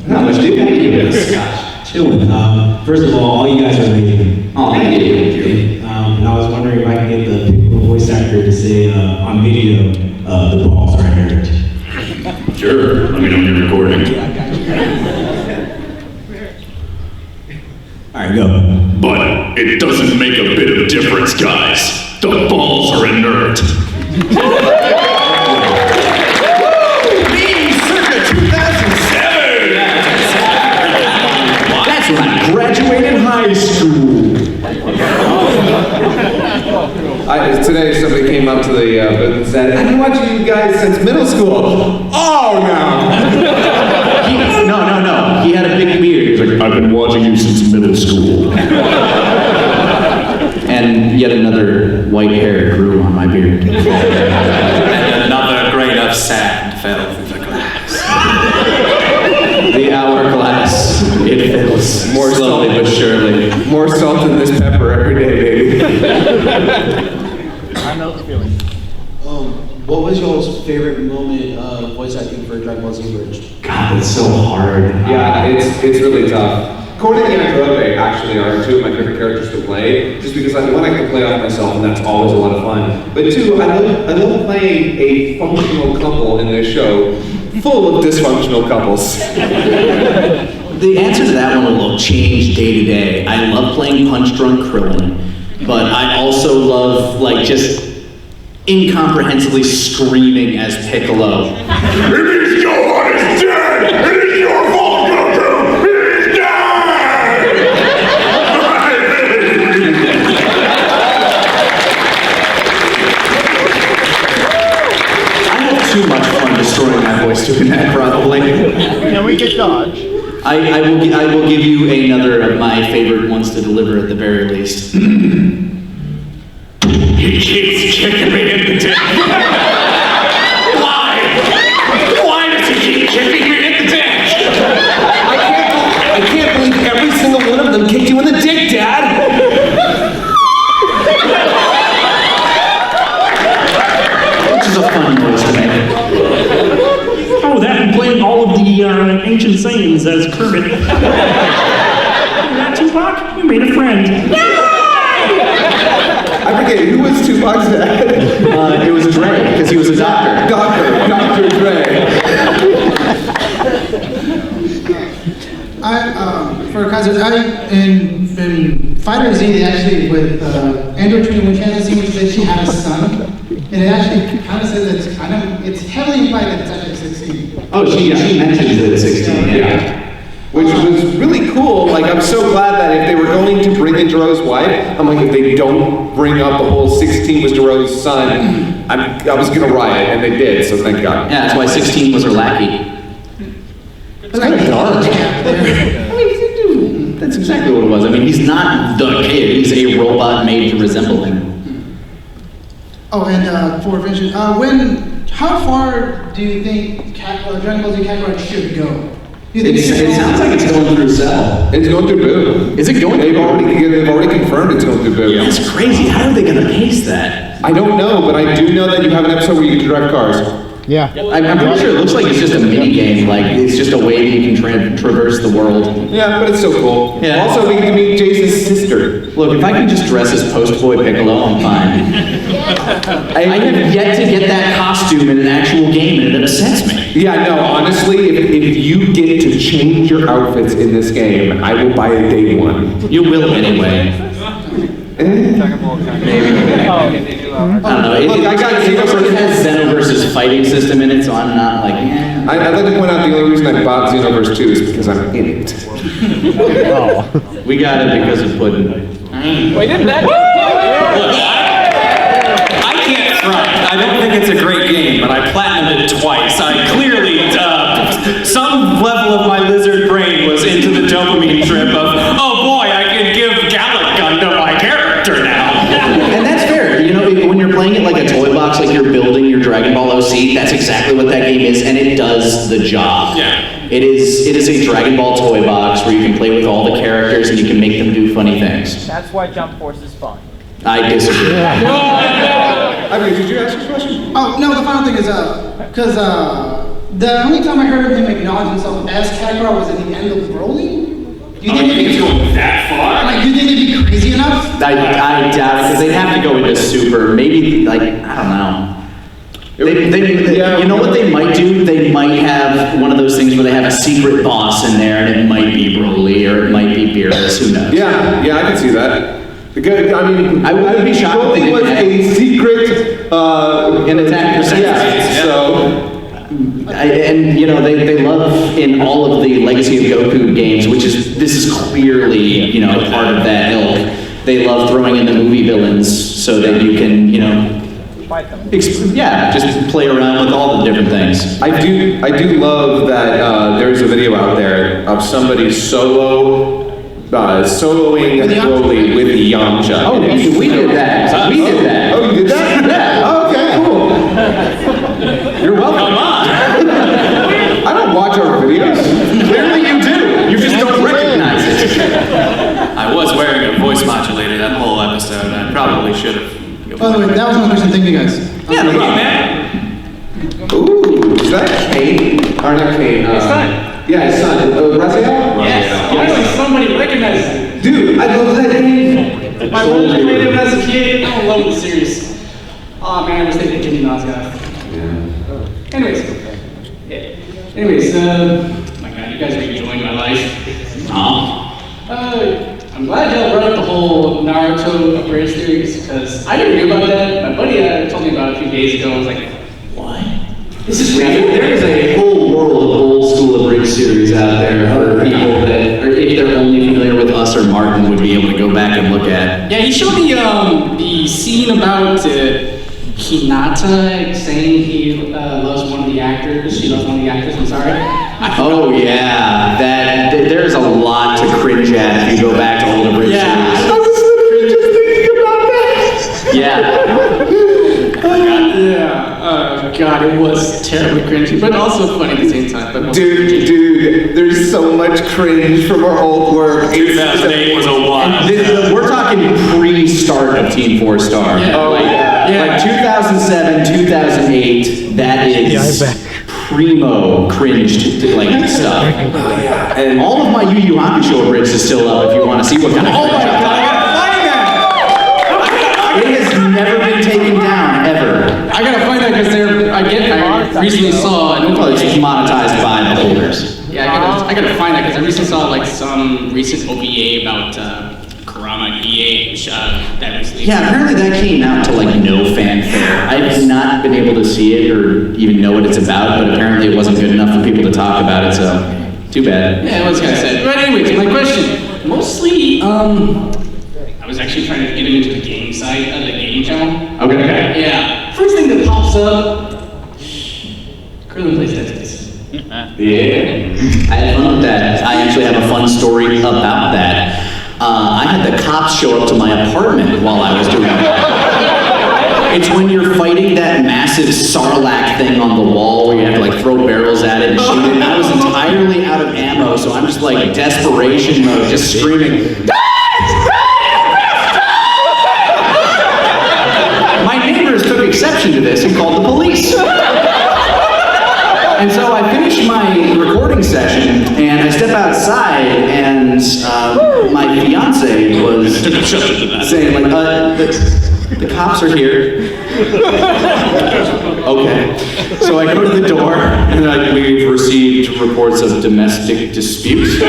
How much do you pay us? Chilling. First of all you guys are amazing. Oh, thank you. And I was wondering if I could get the Piccolo voice actor to say on video, the balls are inert. Sure, let me know when you're recording. Alright, go. But it doesn't make a bit of difference, guys. The balls are inert. Me, circa 2007! That's when I graduated high school. Today somebody came up to the booth and said, "I've been watching you guys since middle school." Oh no! No. He had a big beard. He was like, I've been watching you since middle school. and yet another white hair grew on my beard. And another grain of sand fell through the glass. The hourglass, it fills more slowly but surely. More salt than this pepper every day, baby. I know the feeling. What was y'all's favorite moment of voice acting for Dragon Ball Z Bridge? God, it's so hard. Yeah, it's really tough. Conan and Androbe actually are two of my favorite characters to play, just because one, I can play off myself, and that's always a lot of fun. But two, I love playing a functional couple in this show, full of dysfunctional couples. The answer to that one will change day to day. I love playing Punch Drunk Krillin, but I also love just incomprehensibly screaming as Piccolo. It means Gohan is dead! It is your fault, Goku! He is dead! I have too much fun destroying my voice doing that, probably. Can we get Dodge? I will give you another of my favorite ones to deliver at the very least. He keeps kicking me in the dick. Why? Why does he keep kicking me in the dick? I can't believe every single one of them kicked you in the dick, Dad! Which is a fun noise to make. Oh, that and playing all of the ancient sayings as Kermit. That Tupac? You made a friend. I forget, who was Tupac's dad? It was Dre, because he was a doctor. Dr. Dre. For Kaiser, in Fighter Z, they actually, with Android Trini, when she has a scene, she said she had a son. And it actually kind of says it's heavily implied that it's actually 16. Oh, she mentions that it's 16, yeah. which was really cool. Like, I'm so glad that if they were going to bring in Jiro's wife, I'm like, if they don't bring up the whole 16 was Jiro's son, I was gonna riot, and they did, so thank God. Yeah, that's why 16 was her lackey. That's kind of dark. That's exactly what it was. I mean, he's not the kid. He's a robot made to resemble him. Oh, and for Vision, how far do you think Dragon Ball Z Kakarot should go? It sounds like it's going through Cell. It's going through Boo. Is it going They've through already confirmed it's going through Boo. Yeah. That's crazy. How are they going to pace that? I don't know, but I do know that you have an episode where you can drive cars. Yeah. I'm pretty sure it looks like it's just a mini game. Like, it's just a way that you can traverse the world. Yeah, but it's so cool. Yeah. Also, we get to meet Jason's sister. Look, if I can just dress as Post Boy Piccolo, I'm fine. I have yet to get that costume in an actual game, and it upsets me. Yeah, no, honestly, if you get to change your outfits in this game, I will buy a day one. You will anyway. Maybe. I don't know. It has Xenoverse's fighting system in it, so I'm not like, eh. I'd like to point out the only reason I bought Xenoverse 2 is because I'm in it. Oh. We got it because of Puddin'. Wait, didn't that? Look, I can't front. I don't think it's a great game, but I platinumed it twice. I clearly, some level of my lizard brain was into the dopamine trip of, oh boy, I can give Gallic gun to my character now. And that's fair. You know, when you're playing it like a toy box, like you're building your Dragon Ball OC, that's exactly what that game is, and it does the job. Yeah. It is a Dragon Ball toy box where you can play with all the characters and you can make them do funny things. That's why Jump Force is fun. I disagree. I mean, did you ask your question? Oh, no, the final thing is, because the only time I heard of him acknowledge himself as Kakarot was at the end of Broly. Do you think it's going that far? Like, do you think it'd be crazy enough? I doubt it, because they'd have to go into Super. Maybe, like, I don't know. You know what they might do? They might have one of those things where they have a secret boss in there, and it might be Broly, or it might be Beerus, who knows? Yeah, I can see that. I mean, I would be shocked if they Broly was a secret in Attack Percentage. Yeah, so... And you know they love in all of the Legacy of Goku games, this is clearly, you know, part of that ilk. They love throwing in the movie villains so that you can, you know, just play around with all the different things. I do love that there's a video out there of somebody soloing Broly with Yamcha. Oh, we did that. We did that. Oh, you did that? Yeah. Oh, okay, cool. You're welcome. Come on. I don't watch our videos. Clearly you do. You just don't recognize it. I was wearing a voice modulator that whole episode. I probably should have. By the way, that was my question. Thank you guys. Yeah, no problem, man. Ooh, is that Kane? Or not Kane? His son. Yeah, his son. Raziel? Yes. Finally, somebody recognizes him. Dude, I love that game. My brother played him as a kid. I love the series. Oh man, I was thinking Jimmy Nazga. Yeah. Anyways, my God, you guys are enjoying my life. I'm glad y'all brought up the whole Naruto abridged series because I didn't know about that. My buddy told me about it a few days ago. I was like, what? This is weird. There is a whole world of old school abridged series out there for people that, or if they're only familiar with us or Martin, would be able to go back and look at. Yeah, he showed me the scene about Hinata saying he loves one of the actors. She loves one of the actors. I'm sorry. Oh yeah, there's a lot to cringe at if you go back to old abridged series. I was literally just thinking about that. God, it was terribly cringy, but also funny at the same time. But Dude, there's so much cringe from our old work. 2008 was a lot. We're talking pre-start of Team 4 Star. Yeah. Oh yeah. Like 2007, 2008, that is primo cringed like stuff. And all of my Yu Yu Hakusho abridged is still up if you want to see what kind of cringe I'm talking about. It has never been taken down, ever. I gotta find that because I recently saw. Well, it's monetized by the holders. Yeah, I gotta find that because I recently saw like some recent OVA about Kurama EA that recently. Yeah, apparently that came out to like no fanfare. I've not been able to see it or even know what it's about, but apparently it wasn't good enough for people to talk about it, so. Too bad. Yeah, it was kind of sad. But anyways, my question, mostly, I was actually trying to get him into the game side of the game channel. Okay. Yeah. First thing that pops up, Krillin plays Dead Space. Yeah. I had fun with that. I actually have a fun story about that. I had the cops show up to my apartment while I was doing that. It's when you're fighting that massive Sarlacc thing on the wall where you have to like throw barrels at it and shoot it. And I was entirely out of ammo, so I'm just like desperation mode, just screaming. My neighbors took exception to this and called the police. And so I finished my recording session, and I step outside, and my fiance was saying, like, the cops are here. Okay. So I go to the door, and like, we've received reports of domestic dispute.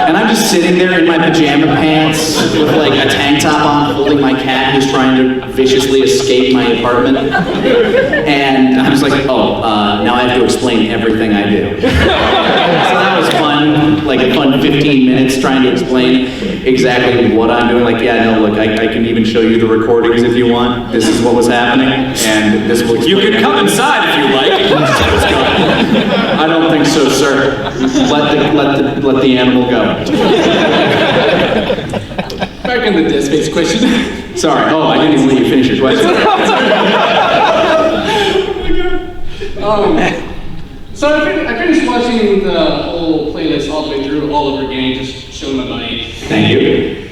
And I'm just sitting there in my pajama pants with like a tank top on, holding my cat who's trying to viciously escape my apartment. And I was like, now I have to explain everything I do. So that was fun, like a fun 15 minutes trying to explain exactly what I'm doing. Like, yeah, no, look, I can even show you the recordings if you want. This is what was happening, and this will explain. You can come inside if you like. I don't think so, sir. Let the animal go. Back in the Dead Space question. Sorry. Oh, I didn't even let you finish your question. So I finished watching the whole playlist all the way through, all over again, just showing my buddy. Thank you.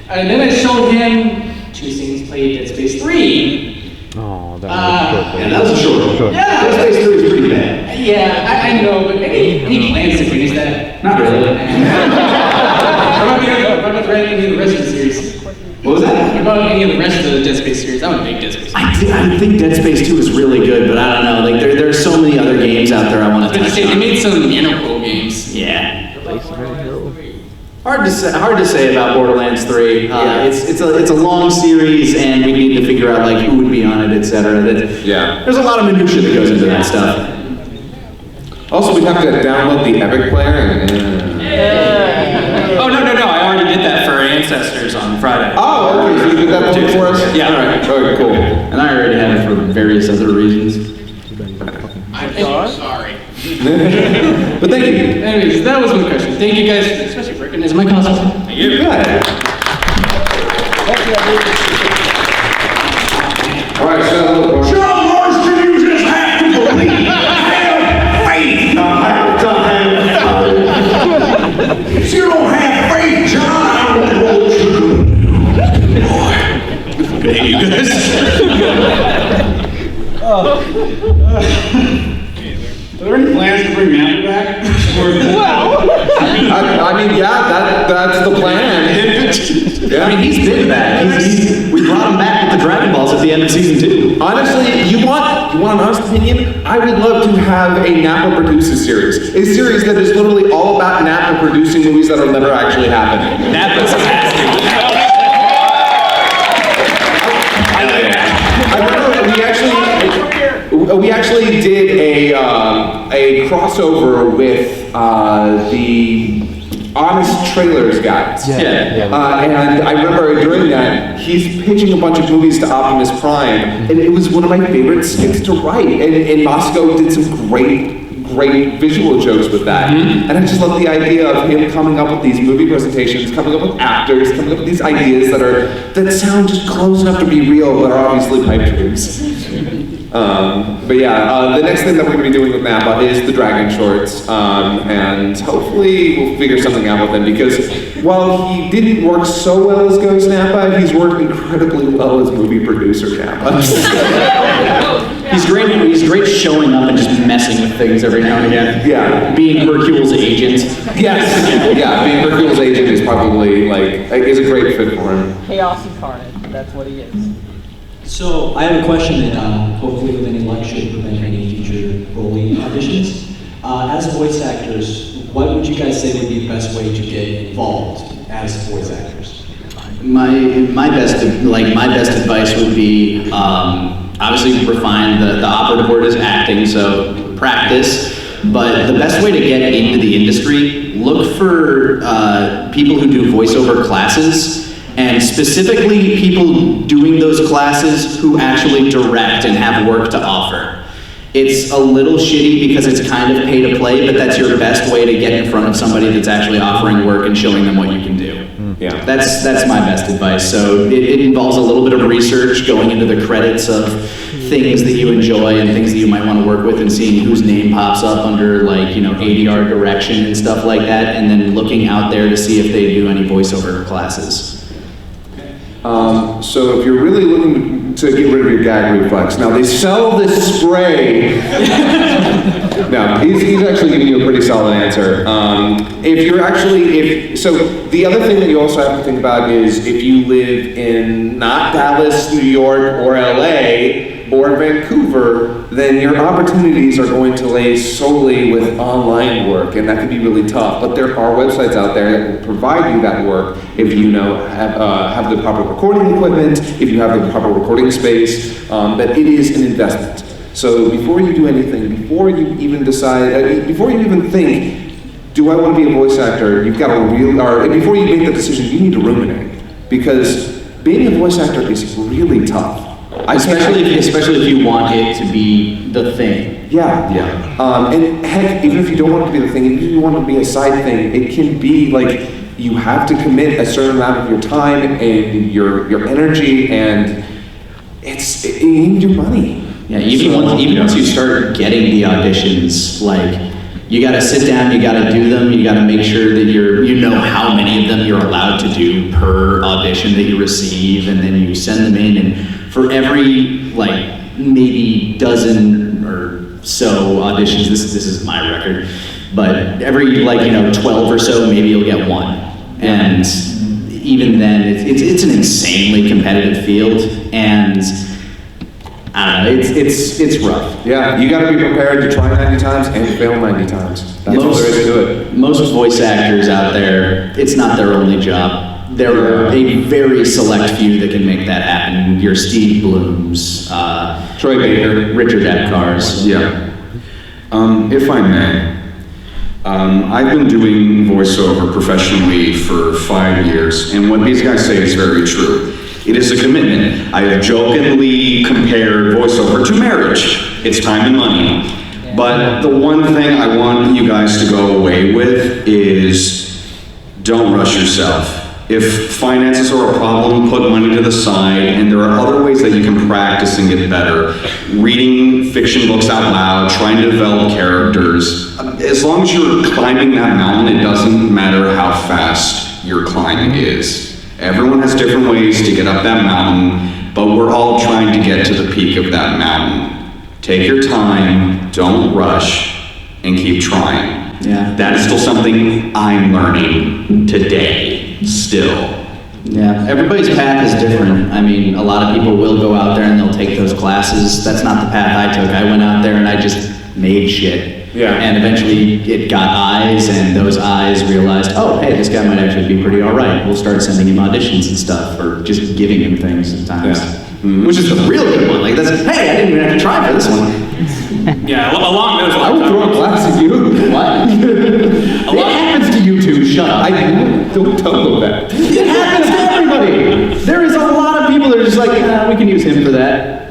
And then I showed him 2 scenes played Dead Space 3. Oh, yeah, that was a short one. Yeah. Dead Space 3 is pretty bad. Yeah, I know, but any plans to finish that? Not really. What about the rest of the series? What was that? What about any of the rest of the Dead Space series? I'm a big Dead Space. I think Dead Space 2 is really good, but I don't know. Like there's so many other games out there I want to touch on. They made some cool games. Yeah. Hard to say about Borderlands 3. It's a long series, and we need to figure out like who would be on it, etc. Yeah. There's a lot of minutia that goes into that stuff. Also, we have to download the Epic player and. Oh, no, I already did that for Ancestors on Friday. Oh, okay, so you did that one for us? Yeah. Alright, okay, cool. And I already had it for various other reasons. I'm sorry. But thank you. Anyways, that was my question. Thank you guys, especially for recognizing my costume. Thank you. Alright, so John Marston, you just have to believe. Have faith. If you don't have faith, John, I don't know what you're going to do. Boy, I hate you guys. Are there any plans to bring Matthew back? I mean, yeah, that's the plan. Yeah. I mean, he's been back. We brought him back with the Dragon Balls at the end of season 2. Honestly, you want an honest opinion? I would love to have a Napa produces series. A series that is literally all about Napa producing movies that are never actually happening. Napa's fantastic. We actually did a crossover with the Honest Trailers guys. And I remember during that, he's pitching a bunch of movies to Optimus Prime, and it was one of my favorite skits to write. And Moscow did some great visual jokes with that. And I just love the idea of him coming up with these movie presentations, coming up with actors, coming up with these ideas that sound just close enough to be real, but are obviously pipe dreams. But yeah, the next thing that we're going to be doing with Napa is the Dragon shorts, and hopefully we'll figure something out with him, because while he didn't work so well as Ghost Napa, he's worked incredibly well as movie producer Napa. He's great showing up and just messing with things every now and again. Yeah. Being Hercule's agent. Yes. Yeah, being Hercule's agent is probably is a great fit for him. Chaos incarnate, that's what he is. So I have a question that hopefully with any luck should prevent any future Broly auditions. As voice actors, what would you guys say would be the best way to get involved as voice actors? My best advice would be obviously refine the operative word is acting. So practice. But the best way to get into the industry, look for people who do voiceover classes, and specifically people doing those classes who actually direct and have work to offer. It's a little shitty because it's kind of pay to play, but that's your best way to get in front of somebody that's actually offering work and showing them what you can do. Yeah. That's my best advice. So it involves a little bit of research, going into the credits of things that you enjoy and things that you might want to work with, and seeing whose name pops up under, like, you know, ADR direction and stuff like that, and then looking out there to see if they do any voiceover classes. So if you're really looking to get rid of your gag reflex, now they sell this spray. No, he's actually giving you a pretty solid answer. So the other thing that you also have to think about is if you live in not Dallas, New York, or LA, or Vancouver, then your opportunities are going to lay solely with online work, and that can be really tough. But there are websites out there that will provide you that work if you have the proper recording equipment, if you have the proper recording space. But it is an investment. So before you do anything, before you even decide, before you even think, do I want to be a voice actor? You've got to before you make that decision, you need to ruminate, because being a voice actor is really tough. Especially if you want it to be the thing. Yeah. And heck, even if you don't want it to be the thing, even if you want it to be a side thing, it can be like you have to commit a certain amount of your time and your energy, and you need your money. Yeah, even once you start getting the auditions, like, you gotta sit down, you gotta do them, you gotta make sure that you know how many of them you're allowed to do per audition that you receive, and then you send them in, and for every, like, maybe dozen or so auditions, this is my record, but every, like, 12 or so, maybe you'll get one. And even then, it's an insanely competitive field, and I don't know, it's rough. Yeah, you gotta be prepared to try 90 times and fail 90 times. That's all there is to it. Most voice actors out there, it's not their only job. There are a very select few that can make that happen. Your Steve Blooms, Troy Baker, Richard Epcars. Yeah. If I may, I've been doing voiceover professionally for 5 years, and what these guys say is very true. It is a commitment. I have jokingly compared voiceover to marriage. It's time and money. But the one thing I want you guys to go away with is don't rush yourself. If finances are a problem, put money to the side, and there are other ways that you can practice and get better. Reading fiction books out loud, trying to develop characters. As long as you're climbing that mountain, it doesn't matter how fast your climbing is. Everyone has different ways to get up that mountain, but we're all trying to get to the peak of that mountain. Take your time, don't rush, and keep trying. Yeah. That is still something I'm learning today, still. Yeah, everybody's path is different. I mean, a lot of people will go out there and they'll take those classes. That's not the path I took. I went out there and I just made shit. Yeah. And eventually it got eyes, and those eyes realized, oh, hey, this guy might actually be pretty all right. We'll start sending him auditions and stuff, or just giving him things sometimes. Yeah. Which is the real good one. Like, that's, hey, I didn't even have to try for this one. Yeah, along those lines. I will throw a glass at you. What? What happens to you two? Shut up. Don't tell them that. It happens to everybody. There is a lot of people that are just like, we can use him for that.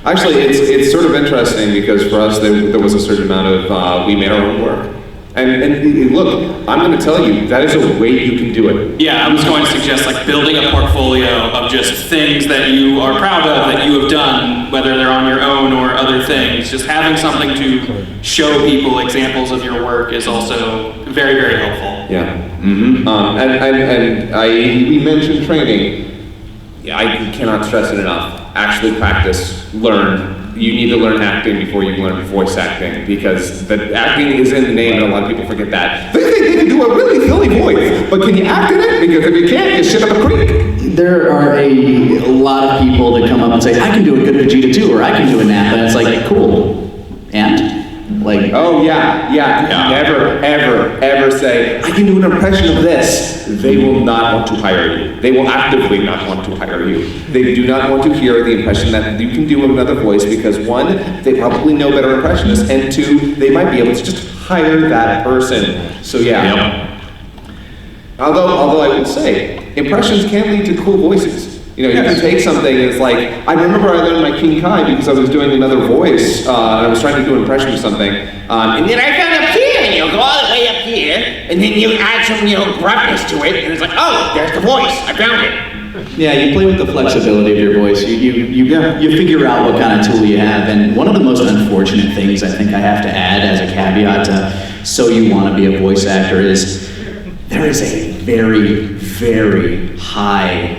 Actually, it's sort of interesting because for us, there was a certain amount of, we made our own work. And look, I'm going to tell you, that is a way you can do it. Yeah, I was going to suggest like building a portfolio of just things that you are proud of that you have done, whether they're on your own or other things. Just having something to show people examples of your work is also very, very helpful. Yeah. Mm-hmm. We mentioned training. I cannot stress it enough. Actually practice, learn. You need to learn acting before you learn voice acting, because the acting is in the name and a lot of people forget that. They think they can do a really silly voice, but can you act in it? Because if you can't, you shit up a creek. There are a lot of people that come up and say, I can do a good Vegeta too, or I can do a Nappa, and it's like, cool. And? Like, oh yeah. Never, ever say, I can do an impression of this. They will not want to hire you. They will actively not want to hire you. They do not want to hear the impression that you can do another voice because one, they probably know better impressionists, and two, they might be able to just hire that person. So yeah. Yep. Although I would say, impressions can lead to cool voices. You know, you can take something and it's like, I remember I learned my King Kai because I was doing another voice, and I was trying to do an impression of something. And then I found up here, and you go all the way up here, and then you add some, gruffness to it, and it's like, oh, there's the voice, I found it. Yeah, you play with the flexibility of your voice. You figure out what kind of tool you have. And one of the most unfortunate things I think I have to add as a caveat to so you want to be a voice actor is there is a very, very high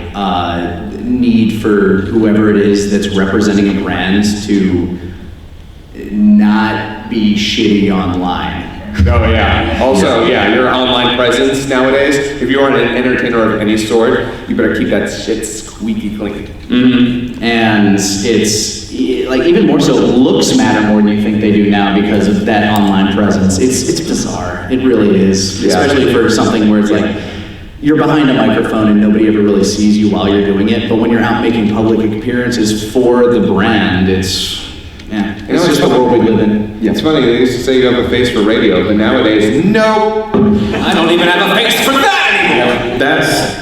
need for whoever it is that's representing a brand to not be shitty online. Oh yeah. Also, your online presence nowadays, if you are an entertainer of any sort, you better keep that shit squeaky clean. Mm-hmm. And it's, like, even more so, looks matter more than you think they do now because of that online presence. It's bizarre. It really is. Yeah. Especially for something where it's like, you're behind a microphone and nobody ever really sees you while you're doing it, but when you're out making public appearances for the brand, it's just the world we live in. Yeah. It's funny, they used to say you have a face for radio, but nowadays, no. I don't even have a face for that anymore.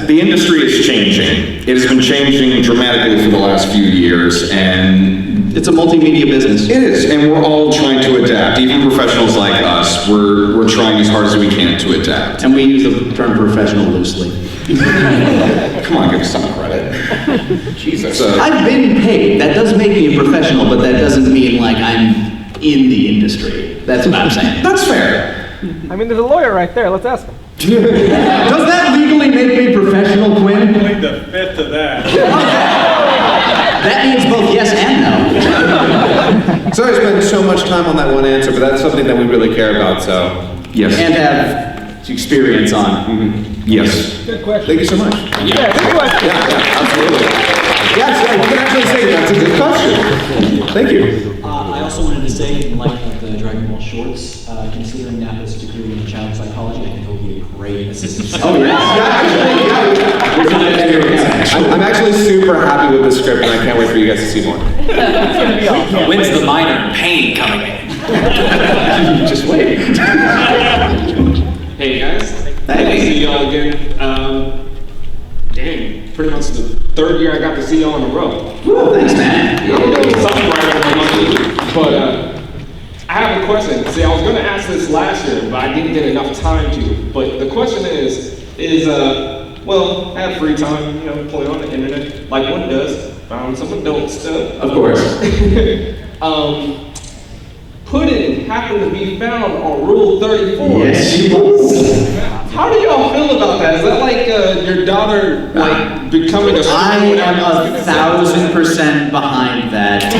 The industry is changing. It has been changing dramatically for the last few years, and it's a multimedia business. It is, and we're all trying to adapt. Even professionals like us, we're trying as hard as we can to adapt. And we use the term professional loosely. Come on, give us some credit. Jesus. I've been paid. That does make me a professional, but that doesn't mean like I'm in the industry. That's what I'm saying. That's fair. I mean, there's a lawyer right there. Let's ask him. Does that legally make me professional, Quinn? Plead the fifth of that. That means both yes and no. Sorry to spend so much time on that one answer, but that's something that we really care about, so. Yes. And have experience on. Mm-hmm. Yes. Good question. Thank you so much. Yeah, good question. Yeah, absolutely. Yes, you can actually say that's a good question. Thank you. I also wanted to say, in light of the Dragon Ball shorts, considering Napa's degree in child psychology, I think he'll be a great assistant. Oh, I'm actually super happy with the script, and I can't wait for you guys to see more. When's the minor pain coming in? Just wait. Hey guys, nice to see y'all again. Dang, pretty much the third year I got to see y'all in a row. Woo, thanks, man. I'm doing something right on my money. But I have a question. See, I was going to ask this last year, but I didn't get enough time to. But the question is well, I have free time, play on the internet, like one does. Found some adult stuff. Of course. Pudding happened to be found on Rule 34. Yes, she was. How do y'all feel about that? Is that like your daughter becoming a? I am 1,000% behind that.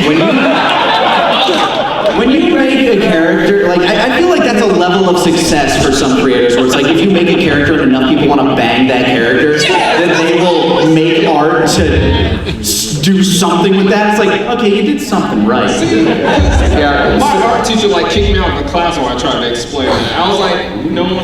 When you make a character, like I feel like that's a level of success for some creators, where it's like if you make a character and enough people want to bang that character, then they will make art to do something with that. It's like, okay, you did something right. My art teacher kicked me out of the class when I tried to explain it. I was like, no one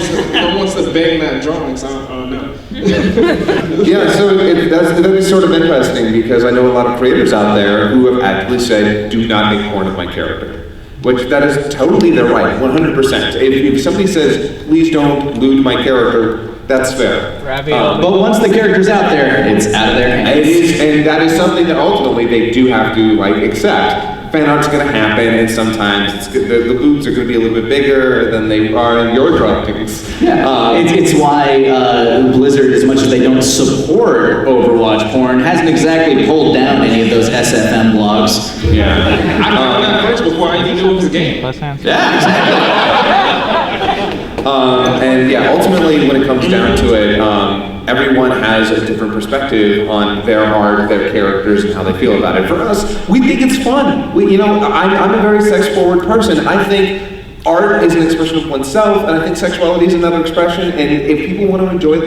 wants to bang that drawing, so no. Yeah, so that's sort of interesting because I know a lot of creators out there who have actually said, do not make porn of my character. Which that is totally their right, 100%. If somebody says, please don't lewd my character, that's fair. But once the character's out there, it's out of their hands. It is, and that is something that ultimately they do have to accept. Fan art's going to happen, and sometimes the boobs are going to be a little bit bigger than they are in your drawings. Yeah, it's why Blizzard, as much as they don't support Overwatch porn, hasn't exactly pulled down any of those SFM blogs. Yeah. I'm not friends before I even knew it was a game. Yeah, exactly. And yeah, ultimately, when it comes down to it, everyone has a different perspective on their art, their characters, and how they feel about it. For us, we think it's fun. I'm a very sex-forward person. I think art is an expression of oneself, and I think sexuality is another expression. And if people want to enjoy it,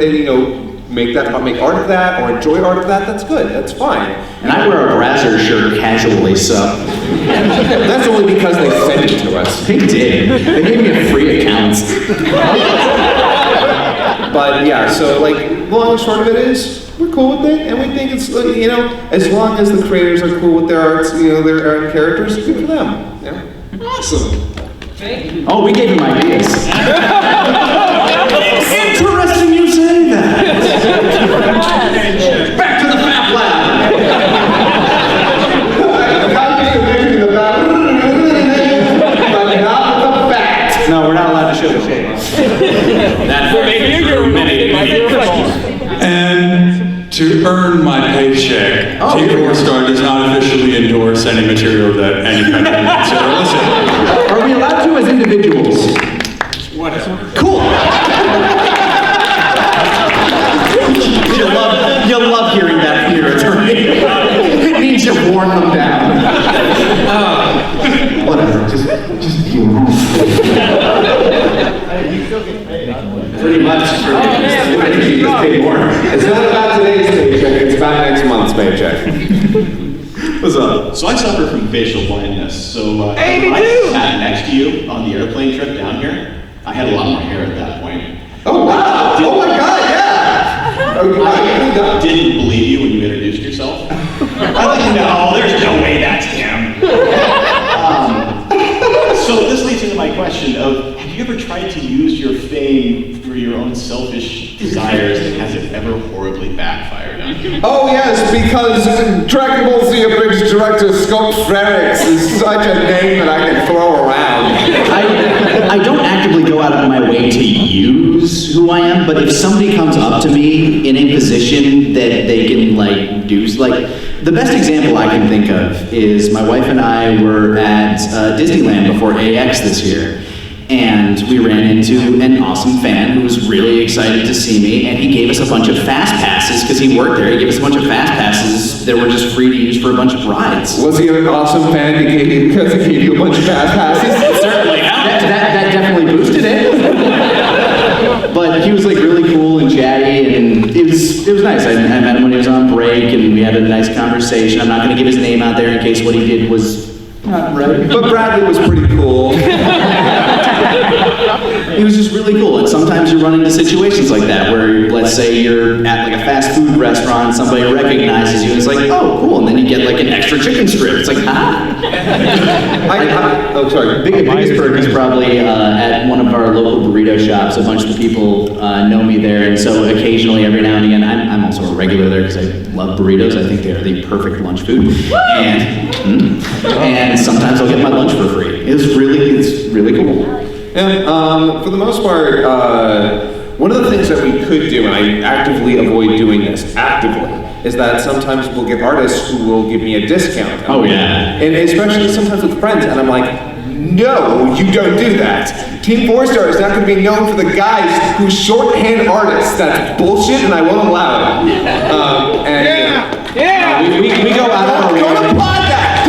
make art of that or enjoy art of that, that's good. That's fine. And I wear a Brazzers shirt casually, so. That's only because they sent it to us. They did. They gave me a free account. But yeah, so like, long and short of it is, we're cool with it, and we think it's, you know, as long as the creators are cool with their arts, you know, their art characters, good for them. Yeah. Awesome. Oh, we gave him ideas. Interesting you say that. Back to the Fab Lab. No, we're not allowed to show the shape. That And to earn my paycheck, T4Star does not officially endorse any material that any kind of idiots are listening. Are we allowed to as individuals? Whatever. Cool. You'll love hearing that from your attorney. It means you've worn them down. Whatever. Just Pretty much. I think you just pay more. It's not about today's paycheck, it's about next month's paycheck. What's up? So I suffer from facial blindness. So when I sat next to you on the airplane trip down here, I had a lot more hair at that point. Oh wow! Oh my God! Yeah. I didn't believe you when you introduced yourself. I was like, no, there's no way that's him. So this leads into my question of, have you ever tried to use your fame for your own selfish desires, and has it ever horribly backfired on you? Oh yes, because Dragon Ball Z Abridged director Scott Frericks is such a name that I can throw around. I don't actively go out of my way to use who I am, but if somebody comes up to me in a position that they can like do, like the best example I can think of is my wife and I were at Disneyland before AX this year. And we ran into an awesome fan who was really excited to see me, and he gave us a bunch of fast passes because he worked there. He gave us a bunch of fast passes that were just free to use for a bunch of rides. Was he an awesome fan because he gave you a bunch of fast passes? Certainly. That definitely boosted it. But he was like really cool and chatty, and it was nice. I met him when he was on break, and we had a nice conversation. I'm not going to give his name out there in case what he did was not right. But Bradley was pretty cool. He was just really cool, and sometimes you run into situations like that where, let's say you're at like a fast food restaurant, somebody recognizes you, and it's like, oh, cool, and then you get like an extra chicken strip. It's like, oh, sorry. Biggest perk is probably at one of our local burrito shops. A bunch of the people know me there, and so occasionally, every now and again, I'm also a regular there because I love burritos. I think they're the perfect lunch food, and sometimes I'll get my lunch for free. It's really cool. Yeah, for the most part, one of the things that we could do, and I actively avoid doing this, is that sometimes we'll get artists who will give me a discount. Oh yeah. And especially sometimes with friends, and I'm like, no, you don't do that. Team 4-Star is not going to be known for the guys who shorthand artists. That's bullshit, and I won't allow it. We go out of our way. Don't applaud that!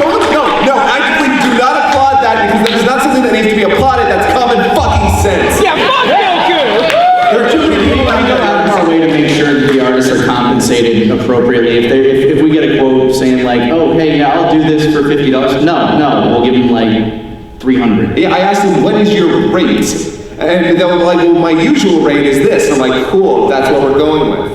No, actively do not applaud that because that is not something that needs to be applauded. That's common fucking sense. Yeah, fuck Goku! There are too many people that go out of our way to make sure that the artists are compensated appropriately. If we get a quote saying like, oh, hey, yeah, I'll do this for $50. No, we'll give them like $300. Yeah, I asked them, what is your rate? And they were like, well, my usual rate is this. I'm like, cool, that's what we're going with.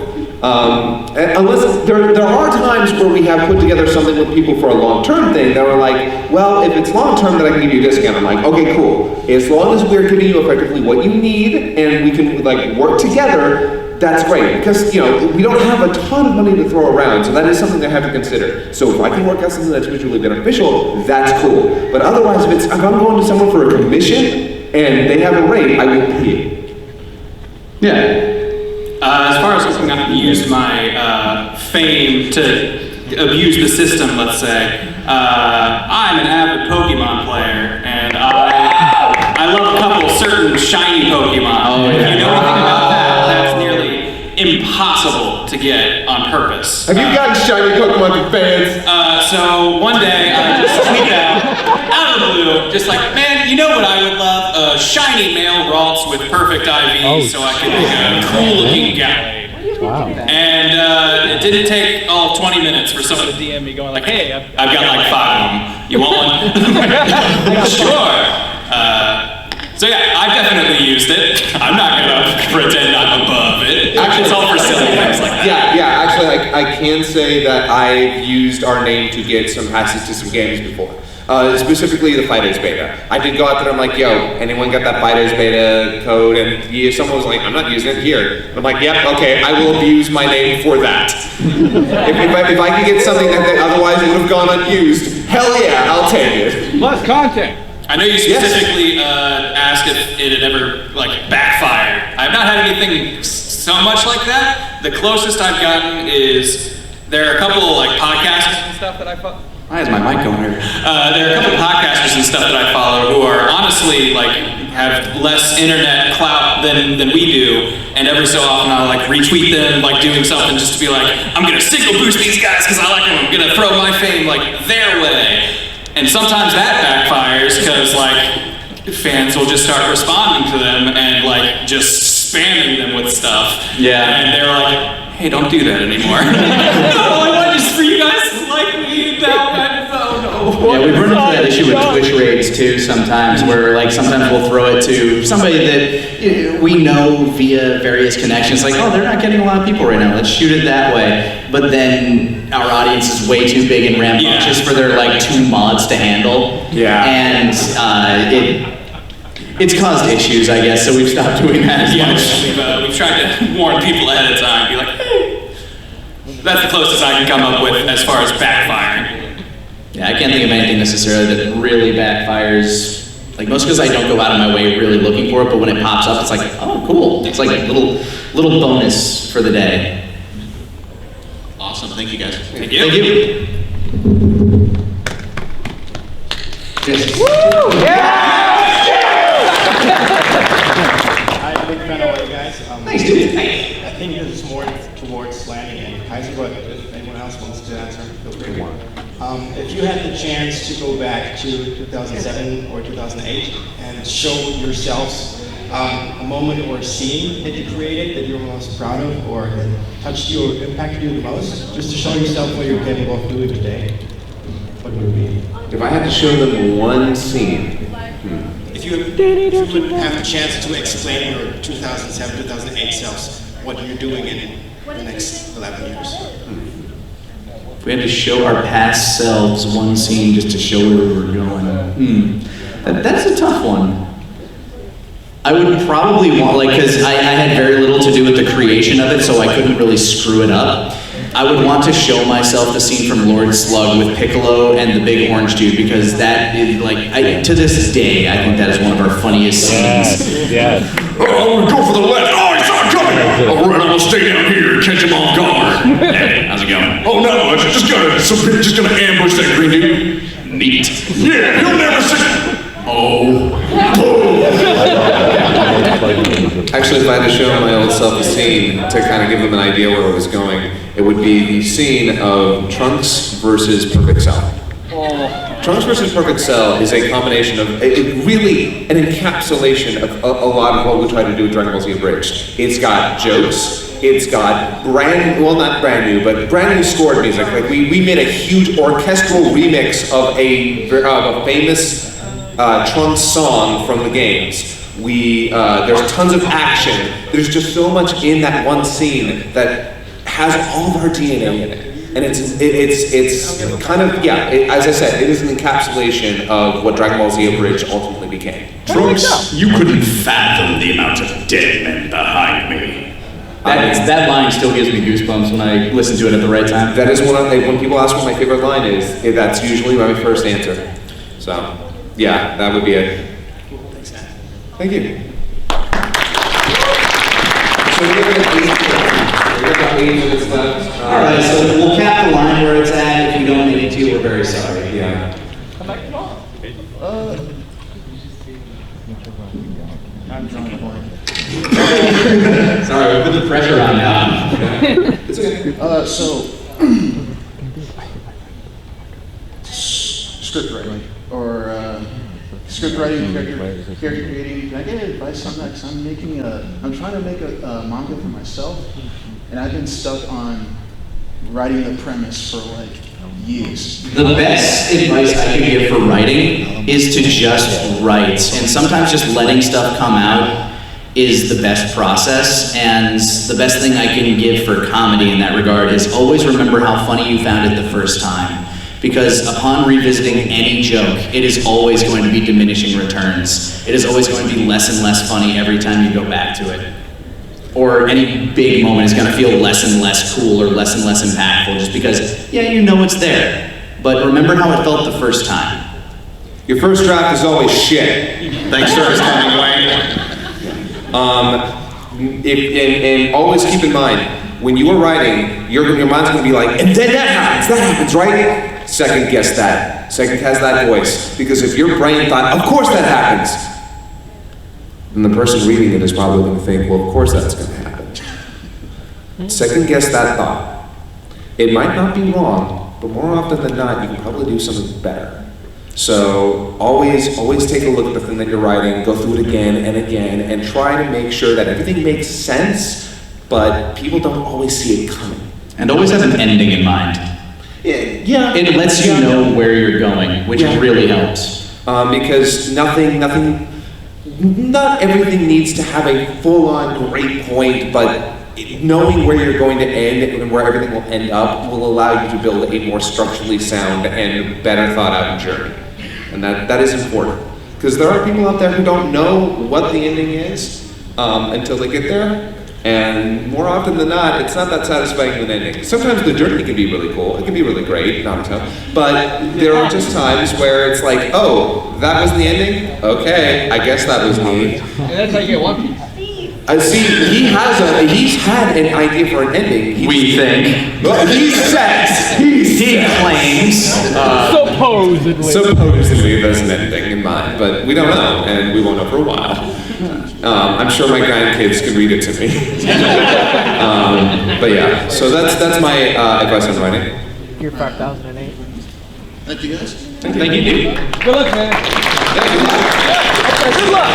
Unless there are times where we have put together something with people for a long-term thing that were like, well, if it's long-term, then I can give you a discount. I'm like, okay, cool. As long as we're giving you effectively what you need and we can like work together, that's great. Because we don't have a ton of money to throw around, so that is something I have to consider. So if I can work out something that's mutually beneficial, that's cool. But otherwise, if I'm going to someone for a commission and they have a rate, I will pay it. Yeah. As far as I've used my fame to abuse the system, let's say, I'm an avid Pokemon player, and I love a couple certain shiny Pokemon. Oh, if yeah. you know anything about that, that's nearly impossible to get on purpose. Have you gotten shiny Pokemon fans? So one day I just tweet out of the blue, just like, man, you know what I would love? A shiny male Ralts with perfect IV so I can make a cool looking guy. Wow. And it didn't take all 20 minutes for someone to DM me going like, hey, I've got like 5 of them. You want one? Sure. So yeah, I've definitely used it. I'm not gonna pretend I'm above it. It's all for silly things like that. Yeah, actually, I can say that I've used our name to get some passes to some games before. Specifically the FIDOS beta. I did go out there and I'm like, yo, anyone got that FIDOS beta code? And someone was like, I'm not using it here. And I'm like, yep, okay, I will abuse my name for that. if I can get something that otherwise would have gone unused, hell yeah, I'll take it. Plus content. I know you specifically asked if it had ever like backfired. I've not had anything so much like that. The closest I've gotten is there are a couple of like podcasters and stuff that I follow. Why is my mic going here? There are a couple of podcasters and stuff that I follow who are honestly like have less internet clout than we do, and every so often I'll like retweet them like doing something just to be like, I'm gonna signal boost these guys because I like them. I'm gonna throw my fame like their way. And sometimes that backfires because like fans will just start responding to them and like just spamming them with stuff. Yeah. And they're like, hey, don't do that anymore. No, I want just for you guys to like me now. Yeah, we've run into that issue with Twitch raids too sometimes, where like sometimes we'll throw it to somebody that we know via various connections, like, oh, they're not getting a lot of people right now, let's shoot it that way. But then our audience is way too big and rambunctious for their like 2 mods to handle. Yeah. And it's caused issues, I guess, so we've stopped doing that as much. We've tried to warn people ahead of time, be like, hey. That's the closest I can come up with as far as backfiring. Yeah, I can't think of anything necessarily that really backfires. Like most because I don't go out of my way really looking for it, but when it pops up, it's like, oh, cool. It's like a little bonus for the day. Awesome, thank you guys. Thank you. Thank you. Woo! I'm a big fan of all you guys. Thanks, dude. Thanks. I think this is more towards Lanny and Kaiser, but if anyone else wants to answer, feel free. If you had the chance to go back to 2007 or 2008 and show yourselves a moment or a scene that you created that you're most proud of or that touched you or impacted you the most, just to show yourself what you're capable of doing today, what would it be? If I had to show them one scene, If you would have the chance to explain your 2007, 2008 selves, what you're doing in the next 11 years. If we had to show our past selves one scene just to show where we were going, that's a tough one. I would probably want, like, because I had very little to do with the creation of it, so I couldn't really screw it up. I would want to show myself the scene from Lord Slug with Piccolo and the big orange dude, because that is, like, to this day, I think that is one of our funniest scenes. Yeah. Oh, I'm gonna go for the left. Oh, he's not coming. All right, I'm gonna stay down here and catch him off guard. Hey, how's it going? Oh no, I'm just gonna ambush that green dude. Neat. Yeah, he'll never see. Oh. actually, if I had to show my old self a scene to kind of give them an idea where it was going, it would be the scene of Trunks versus Perfect Cell. Trunks versus Perfect Cell is a combination of, really an encapsulation of a lot of what we try to do with Dragon Ball Z Abridged. It's got jokes, it's got not brand new, but brand new scored music. Like we made a huge orchestral remix of a famous Trunks song from the games. There's tons of action. There's just so much in that one scene that has all of our DNA in it. And it's kind of, as I said, it is an encapsulation of what Dragon Ball Z Abridged ultimately became. Trunks, you couldn't fathom the amount of dead men behind me. That line still gives me goosebumps when I listen to it at the right time. That is when people ask what my favorite line is, that's usually my first answer. So, yeah, that would be it. Thank you. So we've got 8 minutes left. All right, so we'll cap the line where it's at. If you don't make it to, we're very sorry. Yeah. I'm drawing a blank. Sorry, we put the pressure on now. It's okay. Script writing or script writing, character creating. Can I get advice on that? Because I'm trying to make a manga for myself, and I've been stuck on writing the premise for like years. The best advice I could give for writing is to just write. And sometimes just letting stuff come out is the best process. And the best thing I can give for comedy in that regard is always remember how funny you found it the first time. Because upon revisiting any joke, it is always going to be diminishing returns. It is always going to be less and less funny every time you go back to it. Or any big moment is going to feel less and less cool or less and less impactful just because, yeah, you know it's there. But remember how it felt the first time. Your first draft is always shit. Thanks for coming, Wayne. And always keep in mind, when you are writing, your mind's going to be like, and then that happens, right? Second guess that. Second guess that voice. Because if your brain thought, of course that happens, then the person reading it is probably going to think, well, of course that's going to happen. Second guess that thought. It might not be wrong, but more often than not, you can probably do something better. So always take a look at the thing that you're writing, go through it again and again, and try to make sure that everything makes sense, but people don't always see it coming. And always have an ending in mind. Yeah. It lets you know where you're going, which really helps. Because not everything needs to have a full-on great point, but knowing where you're going to end and where everything will end up will allow you to build a more structurally sound and better thought-out journey. And that is important. Because there are people out there who don't know what the ending is until they get there. And more often than not, it's not that satisfying of an ending. Sometimes the journey can be really cool. It can be really great, not so. But there are just times where it's like, oh, that was the ending? Okay, I guess that was neat. And that's how you get One Piece. See, he's had an idea for an ending. We think. Well, he says. He claims. Supposedly there's an ending in mind, but we don't know, and we won't know for a while. I'm sure my grandkids can read it to me. But yeah, so that's my advice on writing. Year 5008. Thank you guys. Thank you, dude. Good luck, man. Good luck.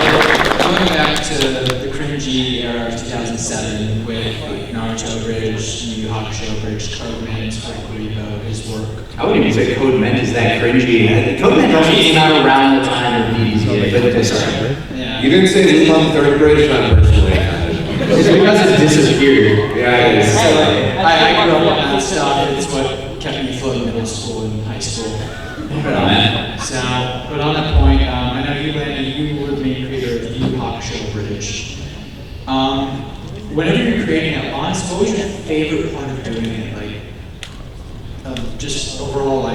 Going back to the cringy era of 2007 with Naruto Bridge, Yu Yu Hakusho Bridge, Codeman, Rebo, his work. I wouldn't even say Codeman is that cringy. Codeman actually came out around the time of BDSA, but it's Yeah. You didn't say this on third grade, not personally. It's because it disappeared. Yeah, it is. I grew up on that stuff. It's what kept me afloat in middle school and high school. But on that point, I know you were the main creator of the Yu Yu Hakusho Bridge. Whenever you're creating it, honest, what was your favorite part of doing it? Just overall,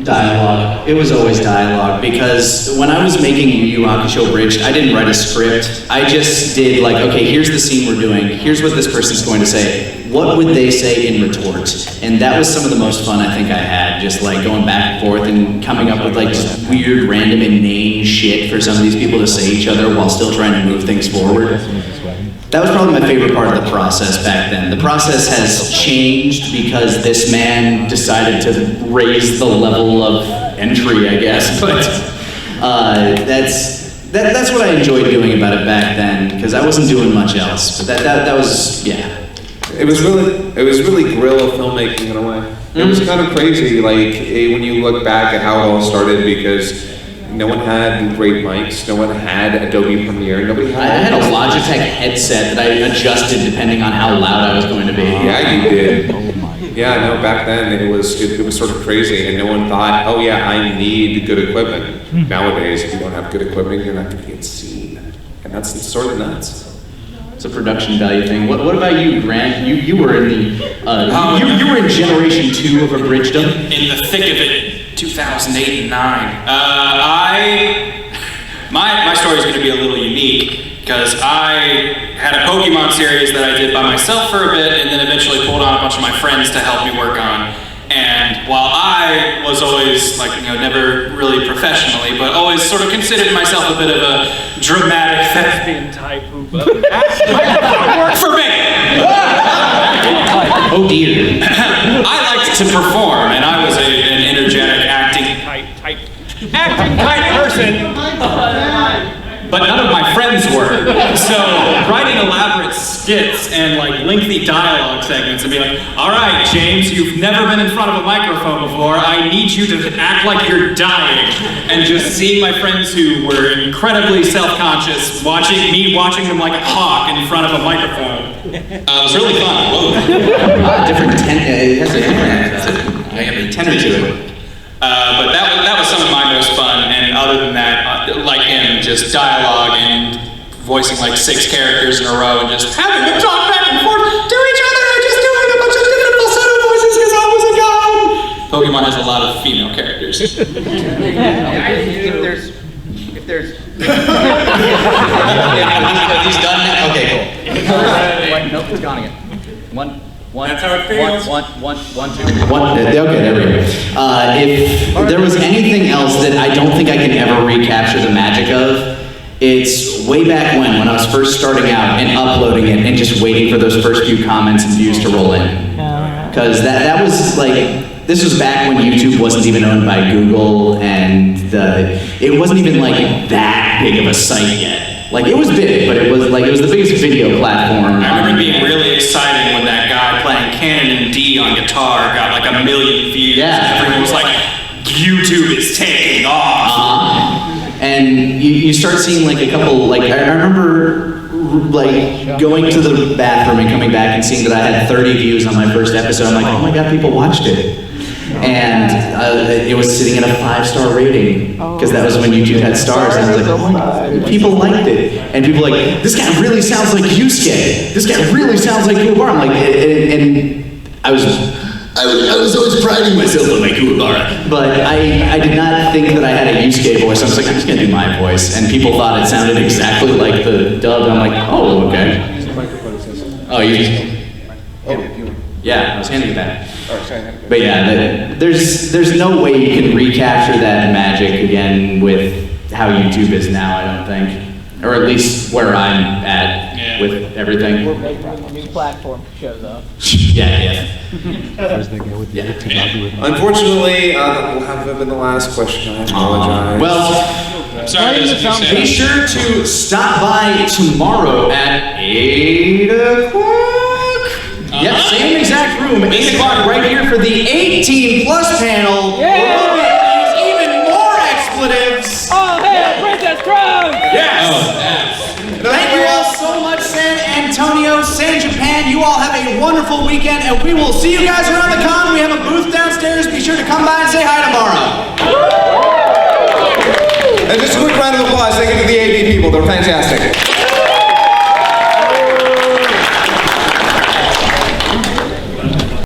Dialogue. It was always dialogue because when I was making Yu Yu Hakusho Bridge, I didn't write a script. I just did okay, here's the scene we're doing. Here's what this person's going to say. What would they say in retort? And that was some of the most fun I think I had, just going back and forth and coming up with just weird, random, inane shit for some of these people to say each other while still trying to move things forward. That was probably my favorite part of the process back then. The process has changed because this man decided to raise the level of entry, I guess. But that's what I enjoyed doing about it back then because I wasn't doing much else. But that was, yeah. It was really guerrilla filmmaking in a way. It was kind of crazy, when you look back at how it all started, because no one had great mics, no one had Adobe Premiere, nobody had. I had a Logitech headset that I adjusted depending on how loud I was going to be. Yeah, you did. Yeah, no, back then it was sort of crazy, and no one thought, oh yeah, I need good equipment. Nowadays, if you don't have good equipment, you're not going to get seen, and that's sort of nuts. It's a production value thing. What about you, Grant? You were in the you were in generation 2 of Abridgedom. In the thick of it, 2008 and 9. My story is going to be a little unique because I had a Pokemon series that I did by myself for a bit, and then eventually pulled on a bunch of my friends to help me work on. And while I was always never really professionally, but always sort of considered myself a bit of a dramatic thespian type who worked for me. Oh dear. I liked to perform, and I was an energetic acting type person. but none of my friends were. So writing elaborate skits and like lengthy dialogue segments and be like, all right, James, you've never been in front of a microphone before. I need you to act like you're dying. And just seeing my friends who were incredibly self-conscious, watching them like a hawk in front of a microphone. It was really fun. Different it has a different tenor to it. But that was some of my most fun, and other than that, like him, just dialogue and voicing like 6 characters in a row and just having them talk back and forth to each other and just doing a bunch of different falsetto voices because I was a guy. Pokemon has a lot of female characters. If there's He's done now? Okay, cool. Nope, it's gone again. One. That's how it feels. One, two. Okay, there we go. If there was anything else that I don't think I can ever recapture the magic of, it's way back when I was first starting out and uploading it and just waiting for those first few comments and views to roll in. Because that was like, this was back when YouTube wasn't even owned by Google, and it wasn't even like that big of a site yet. Like, it was big, but it was the biggest video platform. I remember being really excited when that guy playing Canon in D on guitar got like 1 million views. Yeah. Everyone was like, YouTube is taking off. And you start seeing like a couple, like I remember like going to the bathroom and coming back and seeing that I had 30 views on my first episode. I'm like, oh my God, people watched it. And it was sitting at a 5-star rating, because that was when YouTube had stars. And I was like, oh my God, people liked it. And people were like, this guy really sounds like Yusuke. This guy really sounds like Kuwabara. I'm like, and I was always priding myself on my Kuwabara. But I did not think that I had a Yusuke voice. I was like, I'm just gonna do my voice. And people thought it sounded exactly like the dub. And I'm like, oh, okay. Oh, you just... Yeah, I was handing it back. But yeah, there's no way you can recapture that magic again with how YouTube is now, I don't think. Or at least where I'm at with everything. Platform shows up. Yeah. Unfortunately, that will have been the last question. I apologize. Well, be sure to stop by tomorrow at 8 o'clock. Yep, same exact room, 8 o'clock right here for the 18 plus panel. Where we'll use even more expletives. Oh, hey, Princess Crown! Yes. Thank you all so much, San Antonio, San Japan. You all have a wonderful weekend, and we will see you guys around the con. We have a booth downstairs. Be sure to come by and say hi tomorrow. And just a quick round of applause. Thank you to the AV people. They're fantastic.